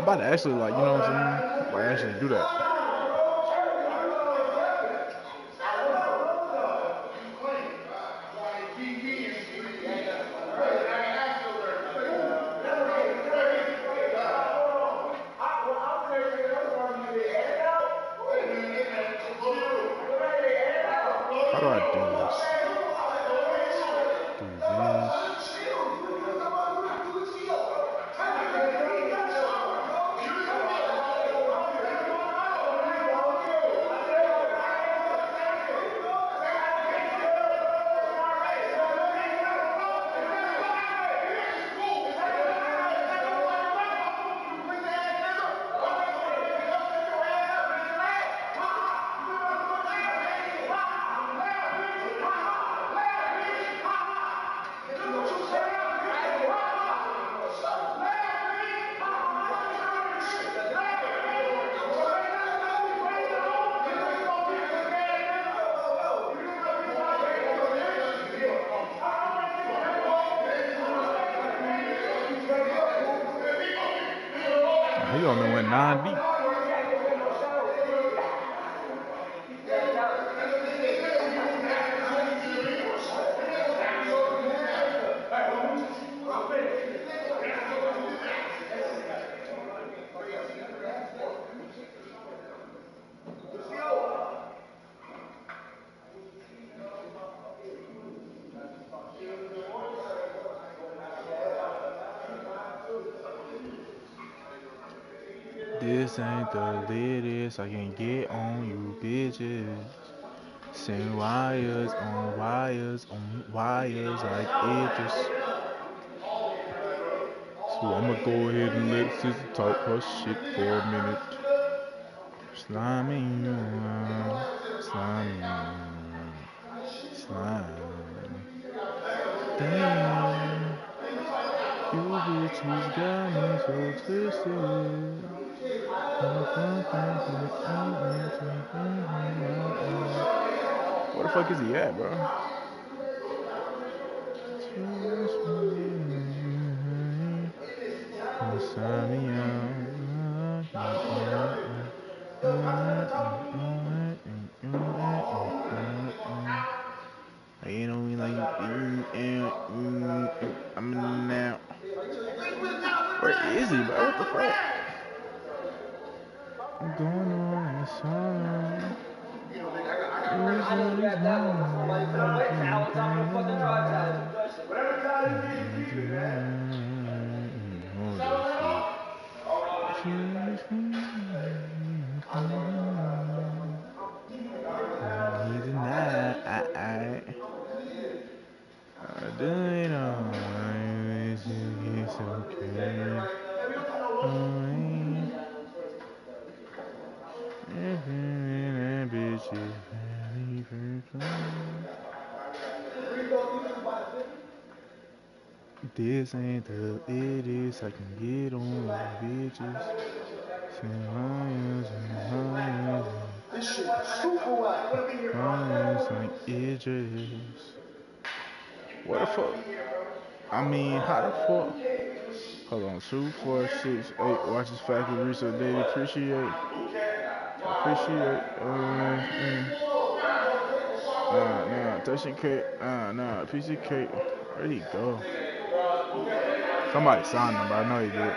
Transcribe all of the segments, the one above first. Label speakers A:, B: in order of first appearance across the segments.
A: about to actually, like, you know what I'm saying? Like, actually do that. How do I do this? Do this. He only went 9 deep. This ain't the latest. I can get on you bitches. Send wires on wires on wires like edges. So I'ma go ahead and let sister talk her shit for a minute. Slime, slime. Damn, you bitches got me so twisted. Where the fuck is he at, bro? You know me like I'm in now. Where is he, bro? What the fuck? I'm going on a song. This ain't the latest. I can get on my bitches. This shit super like edges. What the fuck? I mean, how the fuck? Hold on, 2, 4, 6, 8. Watch this factory research daily. Appreciate. Nah, touching cake. Nah, piece of cake. Where'd he go? Somebody signed him, but I know he did.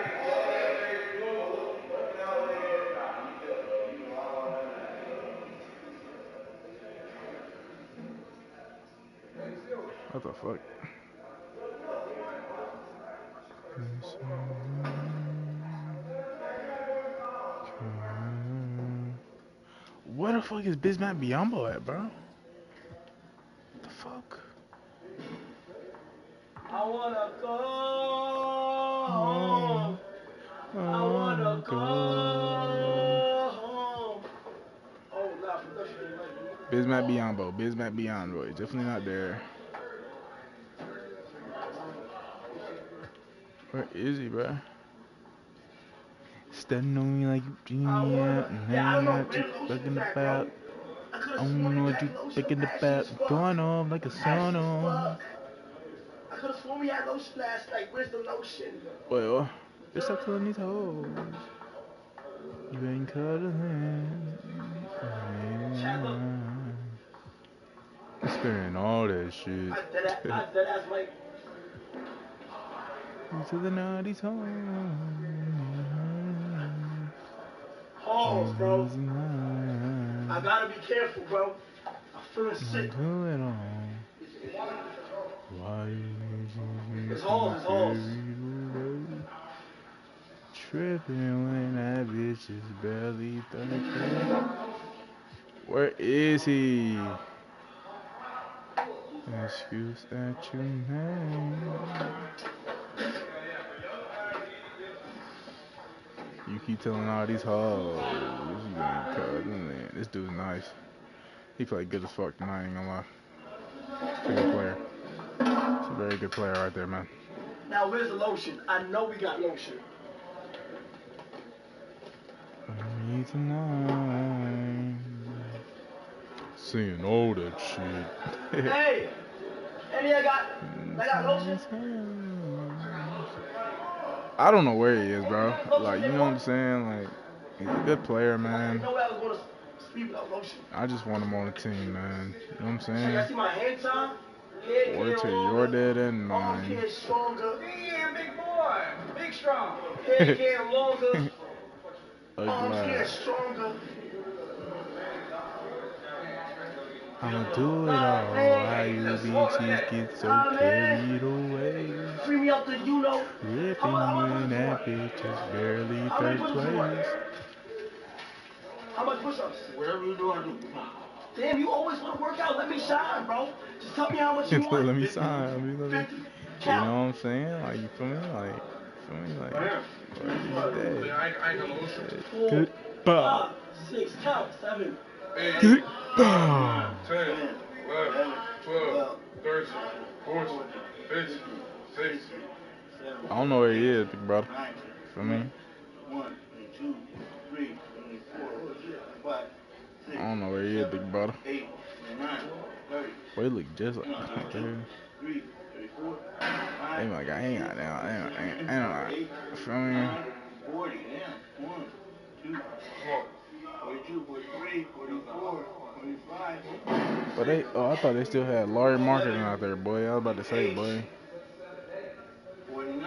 A: What the fuck? Where the fuck is Bismack Biombo at, bro? What the fuck?
B: I wanna go home. I wanna go home. Oh, nah, production.
A: Bismack Biombo. He's definitely not there. Where is he, bro? Standing on me like you dream out, and now you got you thinking about. I don't know what you thinking about. Going off like a sun on.
B: I could have sworn we had lotion last night. Where's the lotion?
A: Well, it's up to these hoes. You ain't cuddling. Sparing all that shit.
B: I dead ass like.
A: To the naughty home.
B: Pause, bro. I gotta be careful, bro. I'm feeling sick.
A: Do it all. Why you
B: It's halls, it's halls.
A: Tripping when that bitch is barely 13. Where is he? Excuse that you made. You keep telling all these hoes you ain't cuddling. This dude's nice. He played good as fuck tonight, I ain't gonna lie. He's a good player. He's a very good player right there, man.
B: Now where's the lotion? I know we got lotion.
A: Me tonight. Seeing all that shit.
B: Hey! Any I got lotion?
A: I don't know where he is, bro. Like, you know what I'm saying? Like, he's a good player, man. I just want him on the team, man. You know what I'm saying?
B: I see my hand time.
A: Word to your dead and mine.
B: Arm stronger. Yeah, big boy. Big strong. Head getting longer. Arms getting stronger.
A: I'ma do it all. Why you bitches get so carried away?
B: Free me up to you know.
A: Ripping when that bitch is barely third place.
B: How much push-ups? Whatever you do, I do. Damn, you always want to work out. Let me shine, bro. Just tell me how much you want.
A: Let me sign. You know what I'm saying? Like, you feel me? Like, good.
B: 5, 6, count, 7.
A: Good. 10,
B: 11, 12, 13, 14, 15, 16.
A: I don't know where he is, big brother. For me.
B: 1, 2, 3, 4, 5.
A: I don't know where he is, big brother.
B: 8, 9, 30.
A: Boy, he look just like that, dude.
B: 3, 34, 5.
A: Ain't like I ain't got that. Ain't like. Feel me?
B: 40, yeah. 1, 2, 42, 43, 44, 45.
A: But I thought they still had Larry Marketing out there, boy. I was about to say, boy.
B: 49.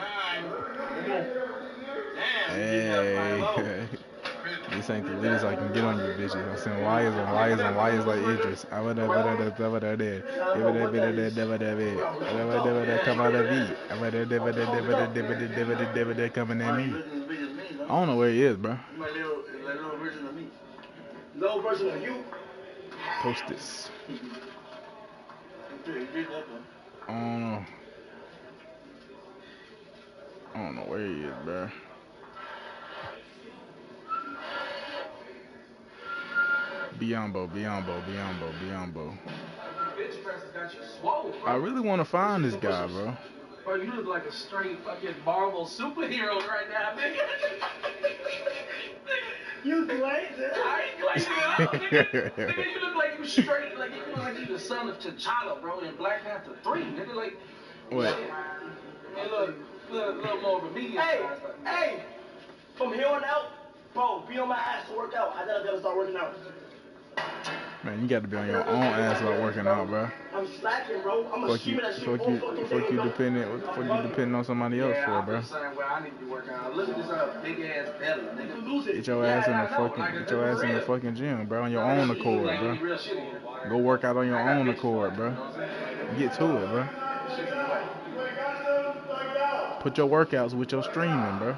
A: Hey. This ain't the latest I can get on you bitches. I'm saying why is like Idris. I would have there. Come out of V. I coming at me. I don't know where he is, bro.
B: Low version of you.
A: Post this. I don't know where he is, bro. Biombo. I really want to find this guy, bro.
B: Bro, you look like a straight fucking Marvel superhero right now, nigga. You glazing? I ain't glazing up, nigga. Nigga, you look like you straight, like you look like you the son of T'Challa, bro, in Black Panther 3, nigga, like.
A: What?
B: A little more of a medium size. Hey, from here on out, bro, be on my ass to work out. I gotta start working out.
A: Man, you got to be on your own ass about working out, bro.
B: I'm slacking, bro. I'm a streamer that shit
A: fuck you depending on somebody else for, bro.
B: I need to work out. Look at this big ass belly, nigga.
A: Get your ass in the fucking gym, bro, on your own accord, bro. Go work out on your own accord, bro. Get to it, bro. Put your workouts with your streaming, bro.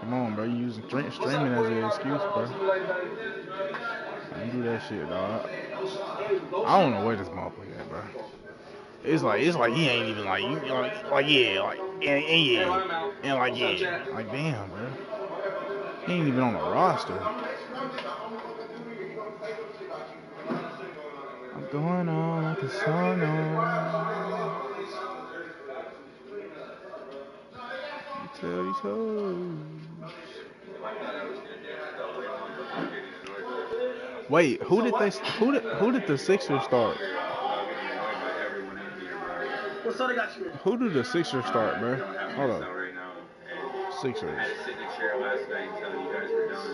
A: Come on, bro. You using streaming as an excuse, bro. Don't do that shit, dog. I don't know where this motherfucker at, bro. It's like he ain't even like damn, bro. He ain't even on the roster. I'm going on like a song on. Tell these hoes. Wait, who did the Sixers start?
B: What song they got you in?
A: Who did the Sixers start, bro? Hold up. Sixers.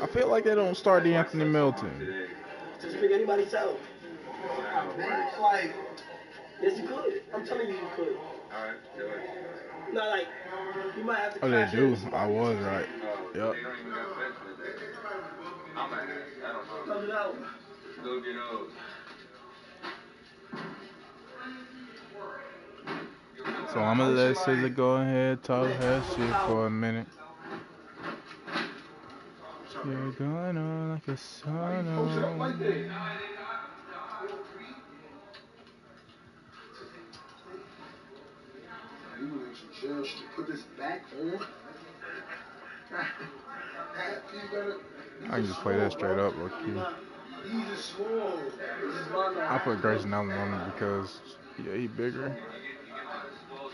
A: I feel like they don't start the Anthony Milton.
B: Just pick anybody's out. Like, yes, you could. I'm telling you, you could. Alright, do it. No, like, you might have to.
A: Oh, they do. I was right. Yep.
B: Cut it out.
C: Go get those.
A: So I'm gonna let Scissor go ahead, talk her shit for a minute. You're gonna like a sun.
D: Put this back on.
A: I can just play that straight up, low key. I put Grayson Allen on him because yeah, he bigger.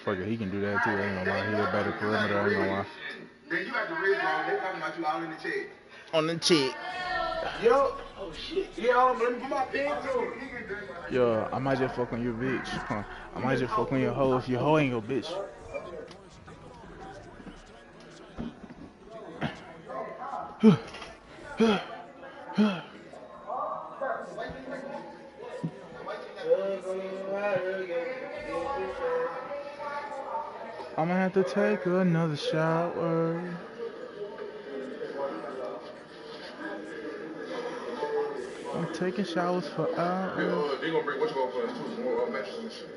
A: Fuck it, he can do that too. I ain't gonna lie, he a better perimeter. I ain't gonna lie.
D: Then you got the red zone. They talking about you all in the check.
A: On the cheek.
D: Yo. Oh shit. Yeah, let me put my pants on.
A: Yo, I might just fuck on your bitch. Huh. I might just fuck on your hoe if your hoe ain't your bitch. I'm gonna have to take another shower. I'm taking showers for hours.
D: They gonna bring what you want for us too. Some more matches and shit.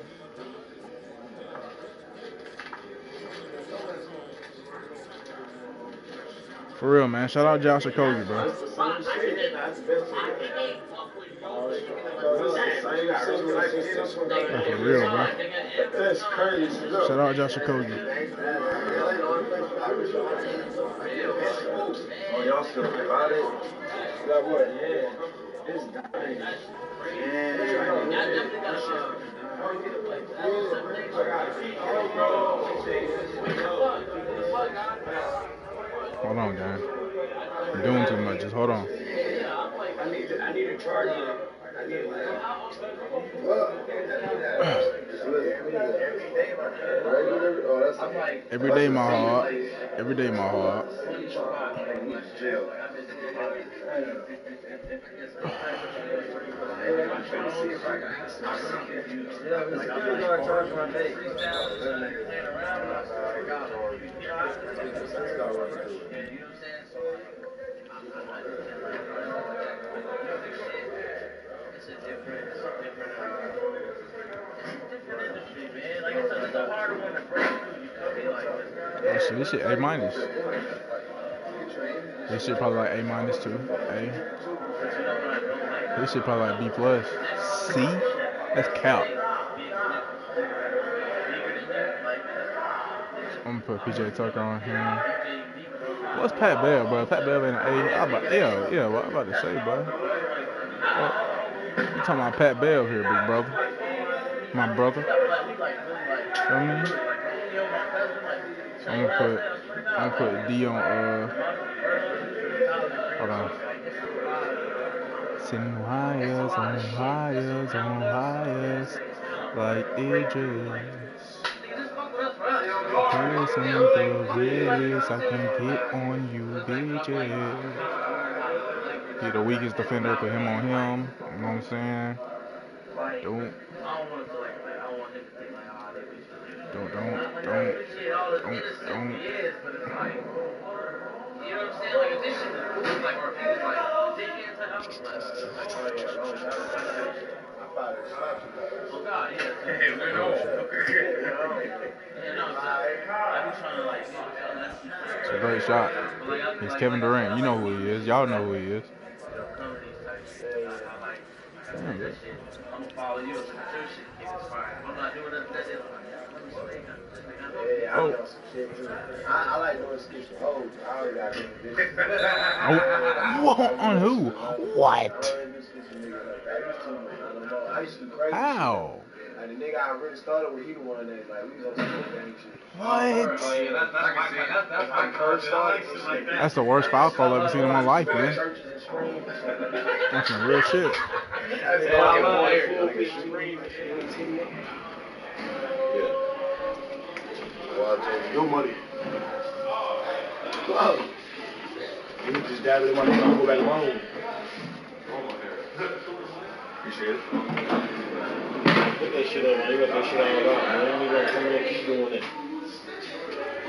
A: For real, man. Shout out Josh Okogie, bro. That's for real, bro.
D: That's crazy.
A: Shout out Josh Okogie.
D: Oh, y'all still about it? That what? Yeah. It's dying.
A: Hold on, guys. You're doing too much. Just hold on.
B: I need to charge it. I need
A: Every day my heart. Every day my heart. This shit A minus. This shit probably like A minus too. A. This shit probably like B plus. C? That's cap. I'm gonna put PJ Tucker on here. What's Pat Bell, bro? Pat Bell in an A. Yeah, what I'm about to say, bro. You talking about Pat Bell here, big brother. My brother. Feel me? I'm gonna put D on hold on. Sitting wires on wires on wires like Idris. Pressing the wrist, I can get on you bitches. He the weakest defender, put him on him. You know what I'm saying? Don't. You know what I'm saying? Like, if this shit was like, or if he was like, they can't touch up, oh God, yeah. Hey, we're it's a great shot. It's Kevin Durant. You know who he is. Y'all know who he is. Damn, I'm gonna follow you. I'm not doing that. Oh.
D: I like doing skits with hoes. I always got to do this.
A: On who? What?
D: I used to do crazy.
A: How?
D: Like the nigga I really started with, he the one that like we was on some Speedgang shit.
A: What?
D: Oh yeah, that's my first started.
A: That's the worst foul call I've ever seen in my life, man. That's some real shit.
D: Your money.
B: Wow. You can just dab it in my hand and go back home.
D: Appreciate it.
B: Put that shit on, man. You got that shit all out, man. You gotta come in and keep doing it.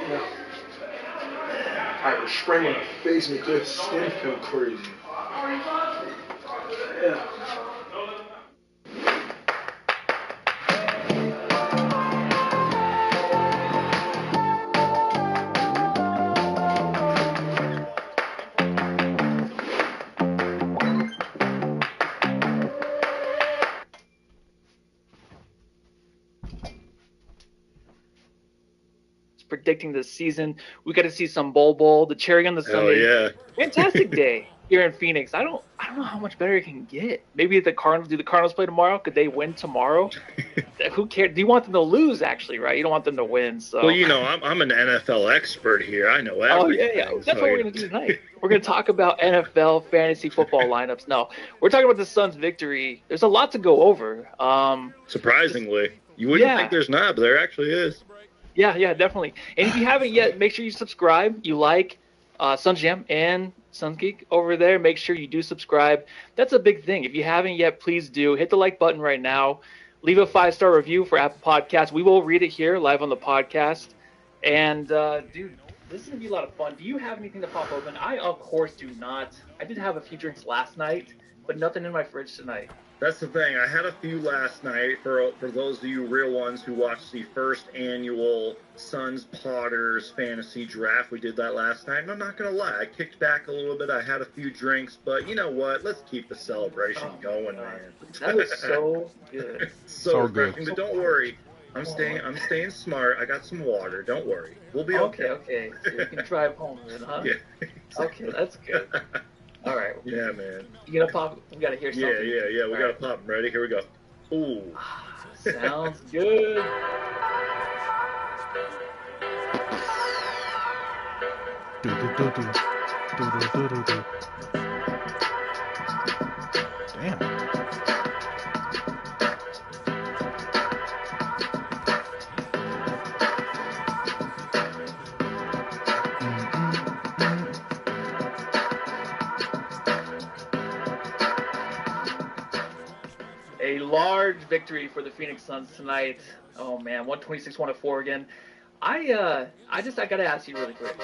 B: Yeah. I was spraying my face and the skin feel crazy. Yeah.
C: Predicting this season. We got to see some bowl, the cherry on the Sunday.
E: Yeah.
C: Fantastic day here in Phoenix. I don't know how much better it can get. Maybe the Cardinals play tomorrow? Could they win tomorrow? Who cares? Do you want them to lose? Actually, right? You don't want them to win. So.
E: Well, I'm an NFL expert here. I know everything.
C: Oh yeah. That's what we're gonna do tonight. We're gonna talk about NFL fantasy football lineups. No, we're talking about the Suns' victory. There's a lot to go over.
E: Surprisingly, you wouldn't think there's not, but there actually is.
C: Yeah, definitely. And if you haven't yet, make sure you subscribe. You like Suns Jam and Suns Geek over there. Make sure you do subscribe. That's a big thing. If you haven't yet, please do. Hit the like button right now. Leave a 5-star review for Apple Podcasts. We will read it here live on the podcast. And, dude, this is going to be a lot of fun. Do you have anything to pop open? I, of course, do not. I did have a few drinks last night, but nothing in my fridge tonight.
E: That's the thing. I had a few last night for those of you real ones who watched the first annual Suns Potters fantasy draft. We did that last night, and I'm not going to lie. I kicked back a little bit. I had a few drinks, but you know what? Let's keep the celebration going, man.
C: That was so good.
E: so refreshing. But don't worry. I'm staying smart. I got some water. Don't worry. We'll be okay.
C: Okay. So you can drive home then, huh?
E: Yeah.
C: Okay, that's good. All right.
E: Yeah, man.
C: You gonna pop? We gotta hear something.
E: Yeah. We gotta pop. Ready? Here we go. Ooh.
C: Sounds good.
A: Damn.
C: A large victory for the Phoenix Suns tonight. Oh man, 126-104 again. I gotta ask you really quick.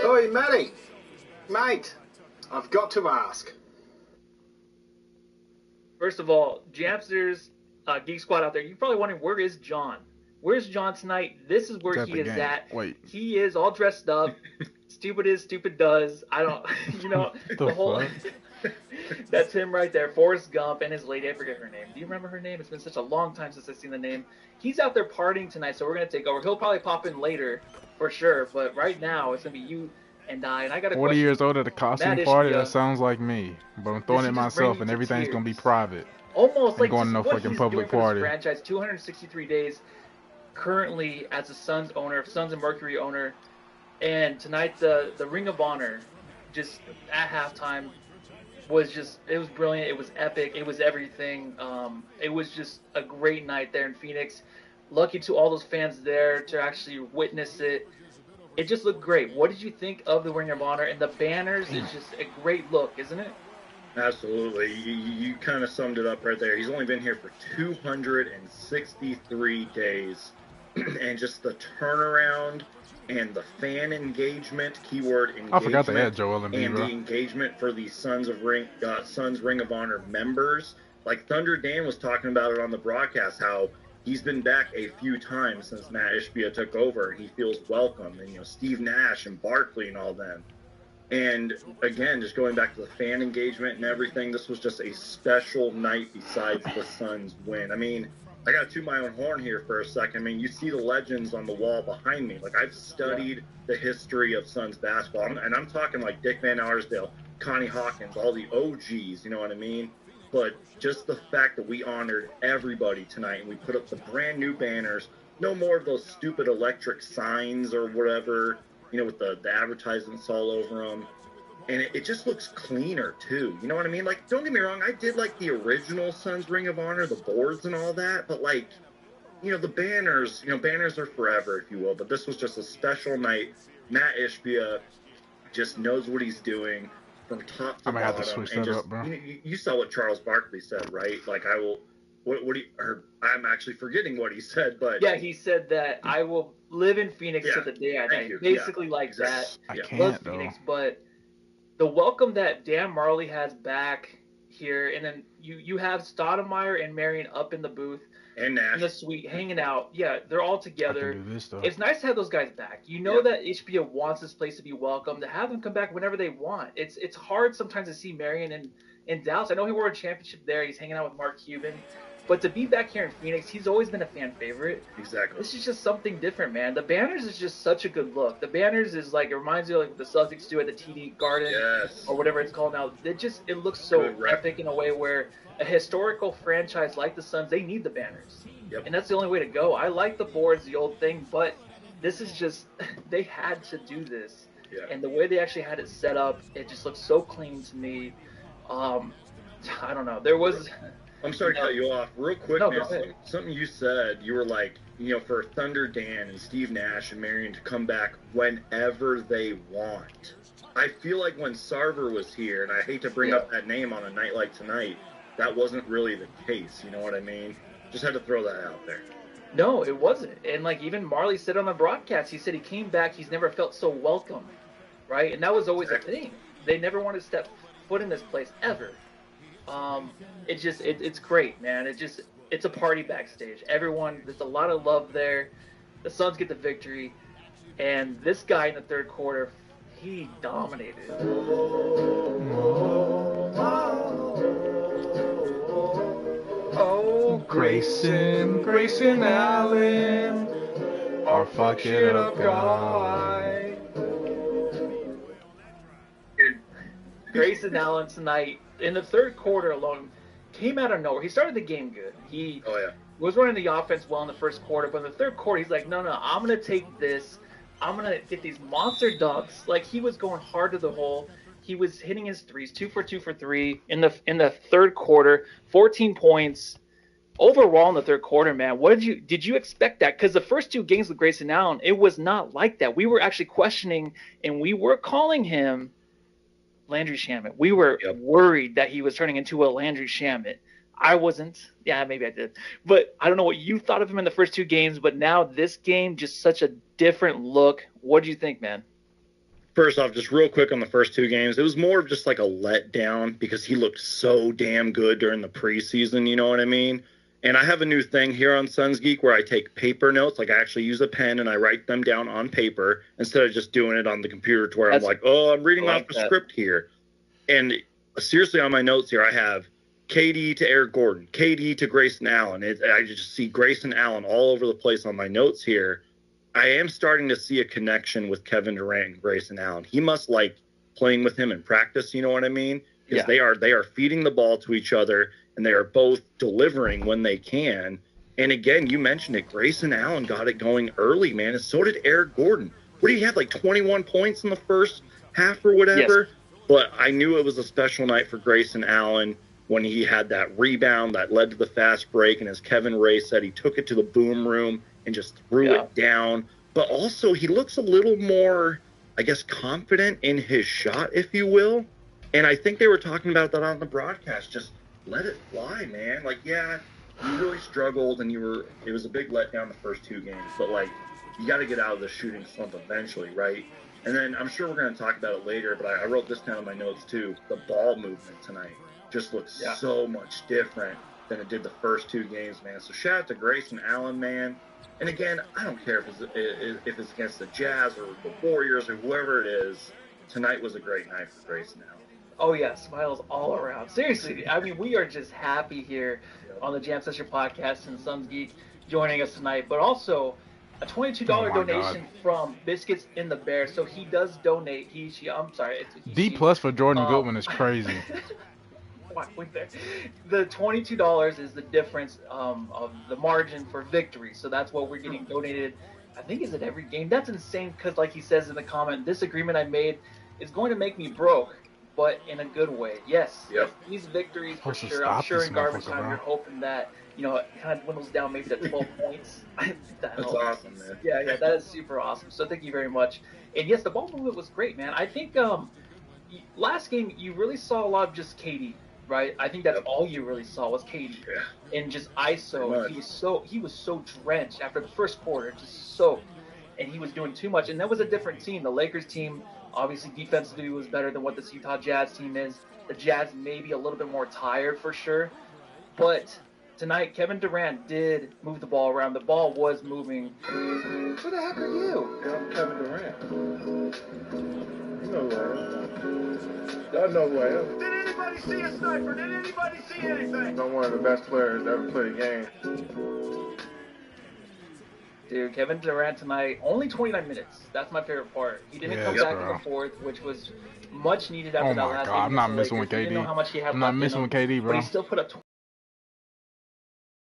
B: Oi, Matty. Mate, I've got to ask.
C: First of all, Jamsters, Geek Squad out there, you're probably wondering, where is John? Where's John tonight? This is where he is at.
A: Wait.
C: He is all dressed up. Stupid is, stupid does. I don't, the whole... That's him right there, Forrest Gump and his lady. I forget her name. Do you remember her name? It's been such a long time since I've seen the name. He's out there partying tonight, so we're going to take over. He'll probably pop in later, for sure. But right now, it's going to be you and I. And I got a
A: 40
C: question.
A: years old at a costume party? That sounds like me. But I'm throwing it myself, and everything's going to be private.
C: Almost like
A: going to no fucking public party.
C: Franchise, 263 days currently as a Suns owner, Suns and Mercury owner. And tonight, the Ring of Honor, just at halftime, it was brilliant. It was epic. It was everything. It was just a great night there in Phoenix. Lucky to all those fans there to actually witness it. It just looked great. What did you think of the Ring of Honor? And the banners is just a great look, isn't it?
E: Absolutely. You kind of summed it up right there. He's only been here for 263 days. And just the turnaround and the fan engagement, keyword engagement,
A: I forgot to add Joel Embiid,
E: and the engagement for the Suns Ring of Honor members. Like Thunder Dan was talking about it on the broadcast, how he's been back a few times since Matt Ishbia took over. He feels welcome, and Steve Nash and Barkley and all them. And again, just going back to the fan engagement and everything, this was just a special night besides the Suns win. I mean, I got to toot my own horn here for a second. I mean, you see the legends on the wall behind me. Like, I've studied the history of Suns basketball, and I'm talking like Dick Van Arsdale, Connie Hawkins, all the OGs, you know what I mean? But just the fact that we honored everybody tonight and we put up the brand new banners, no more of those stupid electric signs or whatever, with the advertisements all over them. And it just looks cleaner, too. You know what I mean? Like, don't get me wrong, I did like the original Suns Ring of Honor, the boards and all that, but, like, the banners, banners are forever, if you will, but this was just a special night. Matt Ishbia just knows what he's doing from top to
A: I might have to
E: bottom.
A: switch
E: And
A: that
E: just,
A: up, bro.
E: you saw what Charles Barkley said, right? Like, I will, I'm actually forgetting what he said, but.
C: Yeah, he said that I will live in Phoenix till the day I die. Basically like that.
A: I
C: Loves
A: can't,
C: Phoenix,
A: though.
C: but the welcome that Dan Marley has back here, and then you have Stoudemire and Marion up in the booth.
E: And Nash.
C: In the suite, hanging out. Yeah, they're all together.
A: I can do this, though.
C: It's nice to have those guys back. You know that HBO wants this place to be welcome, to have them come back whenever they want. It's hard sometimes to see Marion in Dallas. I know he won a championship there. He's hanging out with Mark Cuban. But to be back here in Phoenix, he's always been a fan favorite.
E: Exactly.
C: This is just something different, man. The banners is just such a good look. The banners is like, it reminds me of like what the Celtics do at the TD Garden or whatever it's called now. It looks so epic in a way where a historical franchise like the Suns, they need the banners.
E: Yep.
C: And that's the only way to go. I like the boards, the old thing, but this is just, they had to do this.
E: Yeah.
C: And the way they actually had it set up, it just looks so clean to me. I don't know. There was...
E: I'm sorry to cut you off. Real quick,
C: No,
E: man,
C: go ahead.
E: something you said, you were like, for Thunder Dan and Steve Nash and Marion to come back whenever they want. I feel like when Sarver was here, and I hate to bring up that name on a night like tonight, that wasn't really the case. You know what I mean? Just had to throw that out there.
C: No, it wasn't. And like even Marley said on the broadcast, he said he came back, he's never felt so welcome, right? And that was always a thing. They never wanted to step foot in this place ever. It's great, man. It's a party backstage. Everyone, there's a lot of love there. The Suns get the victory, and this guy in the third quarter, he dominated.
A: Oh, Grayson Allen, our fuck it up guy.
C: Grayson Allen tonight in the third quarter alone came out of nowhere. He started the game good. He was running the offense well in the first quarter, but in the third quarter he's like, no, I'm gonna take this. I'm gonna get these monster dunks. Like he was going hard to the hole. He was hitting his threes, 2 for 2 for 3 in the third quarter. 14 points overall in the third quarter, man. Did you expect that? Because the first two games with Grayson Allen, it was not like that. We were actually questioning, and we were calling him Landry Shamet. We were worried that he was turning into a Landry Shamet. I wasn't. Yeah, maybe I did. But I don't know what you thought of him in the first two games, but now this game, just such a different look. What do you think, man?
E: First off, just real quick on the first two games, it was more of just like a letdown because he looked so damn good during the preseason, you know what I mean? And I have a new thing here on Suns Geek where I take paper notes. Like I actually use a pen and I write them down on paper instead of just doing it on the computer to where I'm like, I'm reading off the script here. And seriously, on my notes here, I have KD to Eric Gordon, KD to Grayson Allen. I just see Grayson Allen all over the place on my notes here. I am starting to see a connection with Kevin Durant and Grayson Allen. He must like playing with him in practice, you know what I mean? Because they are feeding the ball to each other, and they are both delivering when they can. And again, you mentioned it. Grayson Allen got it going early, man, and so did Eric Gordon. What did he have, like 21 points in the first half or whatever? Yes. But I knew it was a special night for Grayson Allen when he had that rebound that led to the fast break. And as Kevin Ray said, he took it to the boom room and just threw it down. But also he looks a little more, I guess, confident in his shot, if you will. And I think they were talking about that on the broadcast. Just let it fly, man. Like, yeah, you really struggled and it was a big letdown the first two games. But, like, you got to get out of the shooting slump eventually, right? And then I'm sure we're going to talk about it later, but I wrote this down in my notes too. The ball movement tonight just looks so much different than it did the first two games, man. So shout out to Grayson Allen, man. And again, I don't care if it's against the Jazz or the Warriors or whoever it is. Tonight was a great night for Grayson Allen.
C: Oh, yeah, smiles all around. Seriously, I mean, we are just happy here on the Jam Session Podcast and Suns Geek joining us tonight. But also, a $22 donation from Biscuits in the Bear. So he does donate. I'm sorry.
A: D+ for Jordan Goodwin is crazy.
C: The $22 is the difference of the margin for victory. So that's what we're getting donated. I think is it every game. That's insane because, like he says in the comment, this agreement I made is going to make me broke, but in a good way. Yes. These victories for sure. I'm sure in garbage time you're hoping that it kind of dwindles down maybe to 12 points.
E: That's awesome, man.
C: Yeah, that is super awesome. So thank you very much. And yes, the ball movement was great, man. I think last game you really saw a lot of just KD, right? I think that's all you really saw was KD, and just ISO. He was so drenched after the first quarter, just soaked, and he was doing too much. And that was a different team. The Lakers team obviously defensively was better than what the Utah Jazz team is. The Jazz maybe a little bit more tired for sure, but tonight Kevin Durant did move the ball around. The ball was moving. Who the heck are you?
B: Yeah, I'm Kevin Durant. You know who I am. Y'all know who I am.
F: Did anybody see a sniper? Did anybody see anything?
B: I'm one of the best players to ever play the game.
C: Dude, Kevin Durant tonight, only 29 minutes. That's my favorite part. He didn't come back in the fourth, which was much needed after that last game.
A: I'm not messing with KD.
C: Didn't know how much he had
A: I'm not messing with KD, bro.
C: But he still put up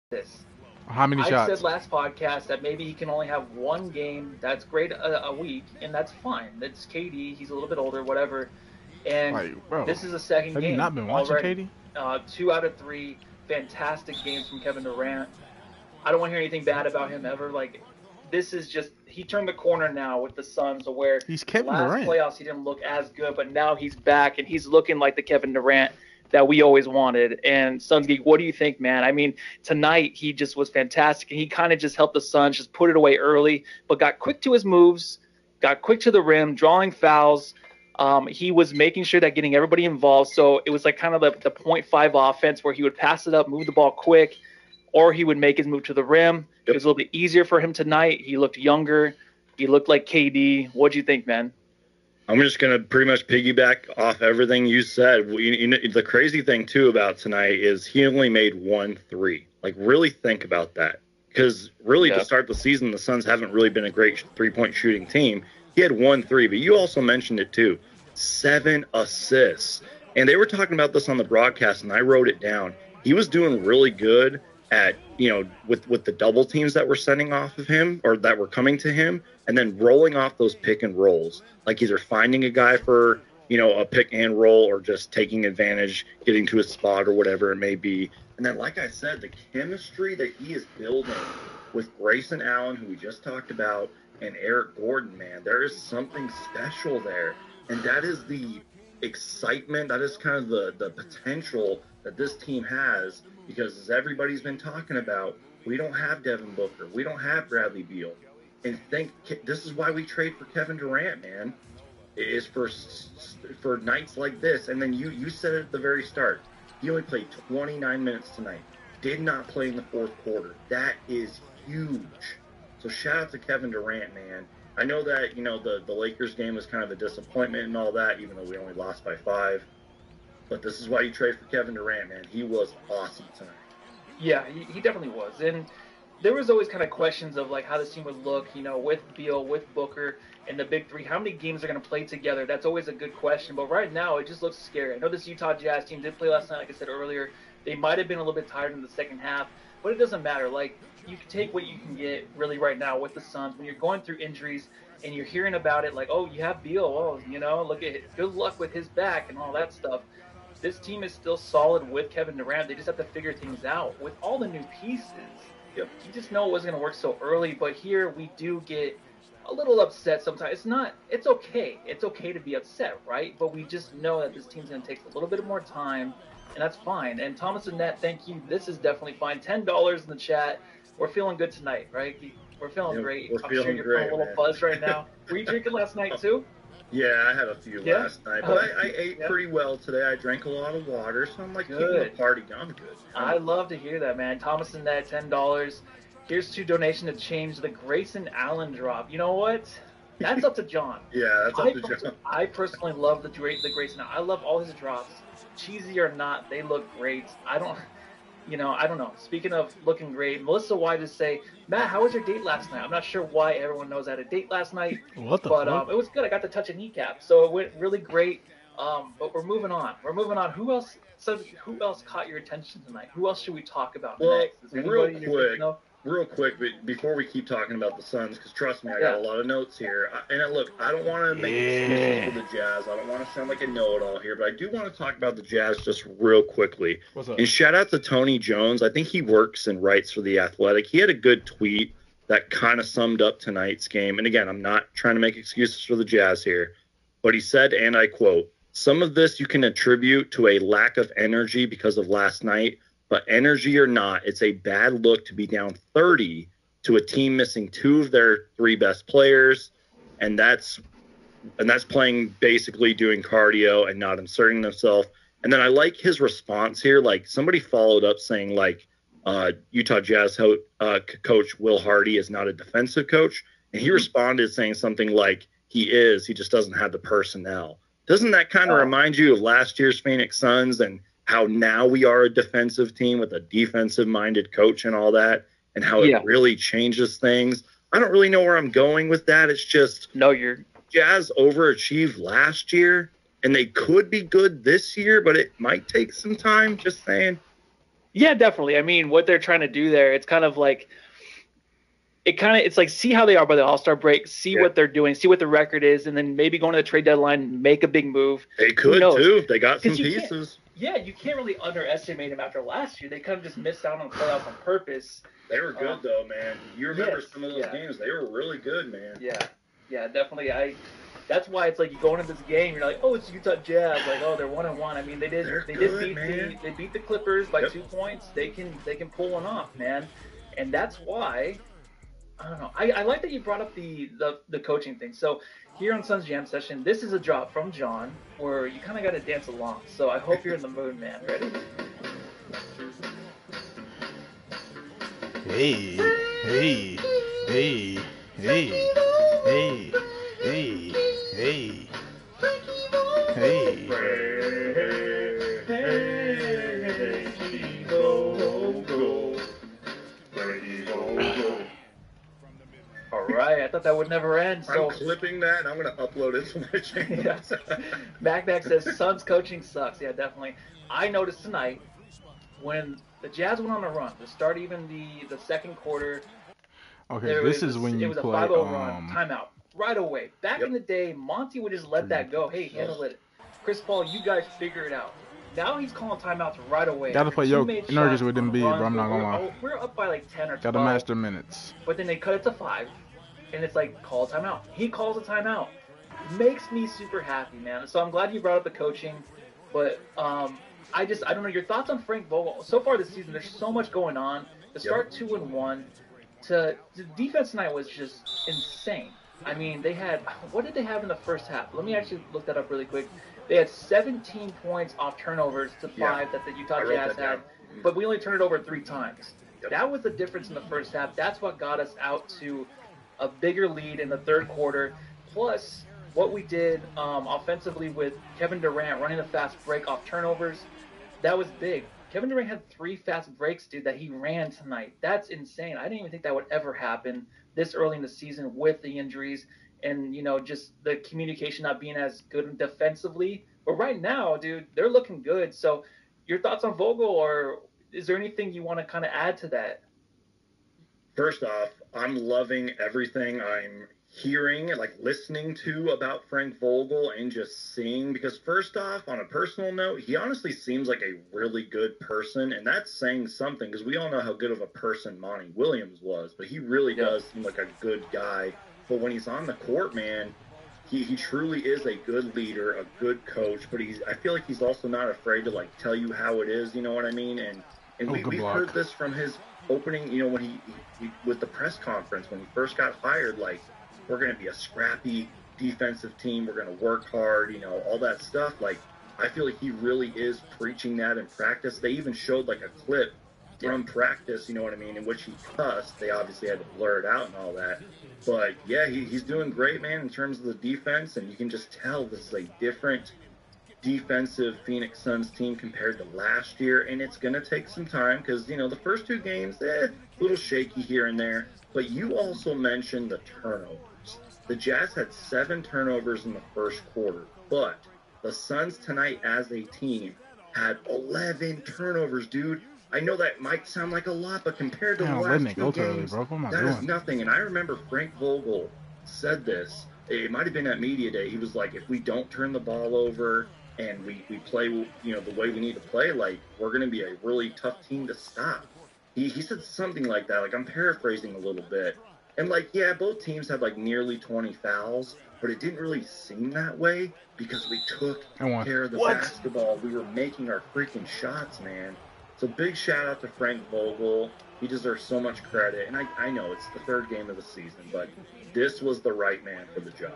C: this.
A: How many shots?
C: I said last podcast that maybe he can only have one game. That's great a week, and that's fine. That's KD. He's a little bit older, whatever. And this is a second game.
A: Have you not been watching KD?
C: 2 out of 3 fantastic games from Kevin Durant. I don't want to hear anything bad about him ever. Like, this is just, he turned the corner now with the Suns, where
A: he's Kevin
C: last
A: Durant.
C: Playoffs he didn't look as good, but now he's back and he's looking like the Kevin Durant that we always wanted. And Suns Geek, what do you think, man? I mean, tonight he just was fantastic, and he kind of just helped the Suns just put it away early, but got quick to his moves, got quick to the rim, drawing fouls. He was making sure that getting everybody involved. So it was like kind of the 0.5 offense where he would pass it up, move the ball quick, or he would make his move to the rim. It was a little bit easier for him tonight. He looked younger. He looked like KD. What'd you think, man?
E: I'm just going to pretty much piggyback off everything you said. The crazy thing, too, about tonight is he only made 1 3. Like, really think about that. Because really, to start the season, the Suns haven't really been a great three-point shooting team. He had 1 3, but you also mentioned it, too. 7 assists. And they were talking about this on the broadcast, and I wrote it down. He was doing really good at, with the double teams that were sending off of him or that were coming to him, and then rolling off those pick and rolls, like either finding a guy for, a pick and roll or just taking advantage, getting to a spot or whatever it may be. And then, like I said, the chemistry that he is building with Grayson Allen, who we just talked about, and Eric Gordon, man, there is something special there. And that is the excitement, that is kind of the potential that this team has, because as everybody's been talking about, we don't have Devin Booker, we don't have Bradley Beal, and this is why we trade for Kevin Durant, man. It is for nights like this. And then you said it at the very start, he only played 29 minutes tonight, did not play in the fourth quarter. That is huge. So shout out to Kevin Durant, man. I know that the Lakers game was kind of a disappointment and all that, even though we only lost by 5. But this is why you trade for Kevin Durant, man. He was awesome tonight.
C: Yeah, he definitely was. And there was always kind of questions of like how this team would look, with Beal, with Booker, and the big three. How many games are going to play together? That's always a good question. But right now, it just looks scary. I know this Utah Jazz team did play last night, like I said earlier. They might have been a little bit tired in the second half, but it doesn't matter. Like, you can take what you can get really right now with the Suns. When you're going through injuries and you're hearing about it, like, oh, you have Beal. Oh, look at it. Good luck with his back and all that stuff. This team is still solid with Kevin Durant. They just have to figure things out with all the new pieces. You just know it wasn't going to work so early, but here we do get a little upset sometimes. It's okay. It's okay to be upset, right? But we just know that this team's going to take a little bit more time, and that's fine. And Thomas and Nat, thank you. This is definitely fine. $10 in the chat. We're feeling good tonight, right? We're feeling great.
E: I'm sure you're
C: feeling a little buzzed right now. Were you drinking last night too?
E: Yeah, I had a few last night, but I ate pretty well today. I drank a lot of water, so I'm like, keeping the party going. I'm good.
C: I love to hear that, man. Thomas and Ned, $10. Here's to donation to change the Grayson Allen drop. You know what? That's up to John.
E: Yeah, that's up to John.
C: I personally love the Grayson Allen. I love all his drops. Cheesy or not, they look great. I don't know. Speaking of looking great, Melissa White is say, Matt, how was your date last night? I'm not sure why everyone knows I had a date last night.
A: What the
C: fuck?
A: But
C: it was good. I got to touch a kneecap, so it went really great. But we're moving on. Who else caught your attention tonight? Who else should we talk about next? Is there
E: real
C: anybody you're thinking of?
E: real quick, before we keep talking about the Suns, because trust me, I got a lot of notes here. Look, I don't want to make excuses for the Jazz. I don't want to sound like a know-it-all here, but I do want to talk about the Jazz just real quickly.
A: What's up?
E: And shout out to Tony Jones. I think he works and writes for The Athletic. He had a good tweet that kind of summed up tonight's game. And again, I'm not trying to make excuses for the Jazz here, but he said, and I quote, "Some of this you can attribute to a lack of energy because of last night. But energy or not, it's a bad look to be down 30 to a team missing 2 of their 3 best players, and that's playing basically doing cardio and not inserting themselves." And then I like his response here. Like somebody followed up saying like Utah Jazz coach Will Hardy is not a defensive coach, and he responded saying something like he just doesn't have the personnel. Doesn't that kind of remind you of last year's Phoenix Suns and how now we are a defensive team with a defensive-minded coach and all that, and how it really changes things? I don't really know where I'm going with that. It's just Jazz overachieved last year, and they could be good this year, but it might take some time, just saying.
C: Yeah, definitely. I mean, what they're trying to do there, it's kind of like it's like see how they are by the All-Star break, see what they're doing, see what the record is, and then maybe go to the trade deadline, make a big move.
E: They could, too. They got some pieces.
C: Yeah, you can't really underestimate them after last year. They kind of just missed out on playoffs on purpose.
E: They were good, though, man. You remember some of those games. They were really good, man.
C: Yeah, definitely. That's why it's like you go into this game, you're like, oh, it's Utah Jazz. Like, oh, they're 1-1. I mean, they did beat the Clippers by 2 points. They can pull one off, man. And that's why, I don't know. I like that you brought up the coaching thing. So here on Suns Jam Session, this is a drop from John where you kind of got to dance along. So I hope you're in the mood, man. Ready?
A: Hey, hey, hey, hey, hey, hey, hey,
C: All right, I thought that would never end. So
E: I'm clipping that, and I'm going to upload it to my channel.
C: Mac says, Suns coaching sucks. Yeah, definitely. I noticed tonight when the Jazz went on a run, to start even the second quarter.
A: Okay, this is when you play.
C: It was a 5-0 run, timeout, right away. Back in the day, Monty would just let that go. Hey, handle it. Chris Paul, you guys figure it out. Now he's calling timeouts right away.
A: Gotta play Nurkic with them beat, bro. I'm not gonna lie.
C: We're up by like 10 or 12.
A: Gotta master minutes.
C: But then they cut it to 5, and it's like, call a timeout. He calls a timeout. Makes me super happy, man. So I'm glad you brought up the coaching. But I don't know, your thoughts on Frank Vogel. So far this season, there's so much going on. To start 2-1, the defense tonight was just insane. I mean, what did they have in the first half? Let me actually look that up really quick. They had 17 points off turnovers to 5 that the Utah Jazz had, but we only turned it over 3 times. That was the difference in the first half. That's what got us out to a bigger lead in the third quarter. Plus, what we did offensively with Kevin Durant running a fast break off turnovers, that was big. Kevin Durant had 3 fast breaks, dude, that he ran tonight. That's insane. I didn't even think that would ever happen this early in the season with the injuries and, just the communication not being as good defensively. But right now, dude, they're looking good. So your thoughts on Vogel, or is there anything you want to kind of add to that?
E: First off, I'm loving everything I'm hearing and listening to about Frank Vogel and just seeing, because first off, on a personal note, he honestly seems like a really good person, and that's saying something because we all know how good of a person Monty Williams was, but he really does seem like a good guy. But when he's on the court, man, he truly is a good leader, a good coach, but I feel like he's also not afraid to tell you how it is, you know what I mean? And we've heard this from his opening, when he with the press conference when he first got hired, we're going to be a scrappy defensive team. We're going to work hard, all that stuff. I feel like he really is preaching that in practice. They even showed a clip from practice, you know what I mean, in which he cussed. They obviously had to blur it out and all that. But, yeah, he's doing great, man, in terms of the defense. And you can just tell this is a different defensive Phoenix Suns team compared to last year. And it's going to take some time because, the first 2 games, a little shaky here and there. But you also mentioned the turnovers. The Jazz had 7 turnovers in the first quarter, but the Suns tonight as a team had 11 turnovers, dude. I know that might sound like a lot, but compared to the
A: Damn, let
E: last
A: me go
E: two
A: too early,
E: games,
A: bro. What am I
E: that is
A: doing?
E: nothing. And I remember Frank Vogel said this. It might have been at Media Day. He was like, if we don't turn the ball over and we play, the way we need to play, like, we're going to be a really tough team to stop. He said something like that. Like, I'm paraphrasing a little bit. And, like, yeah, both teams had, like, nearly 20 fouls, but it didn't really seem that way because we took care of the basketball. We were making our freaking shots, man. So big shout out to Frank Vogel. He deserves so much credit. And I know it's the third game of the season, but this was the right man for the job.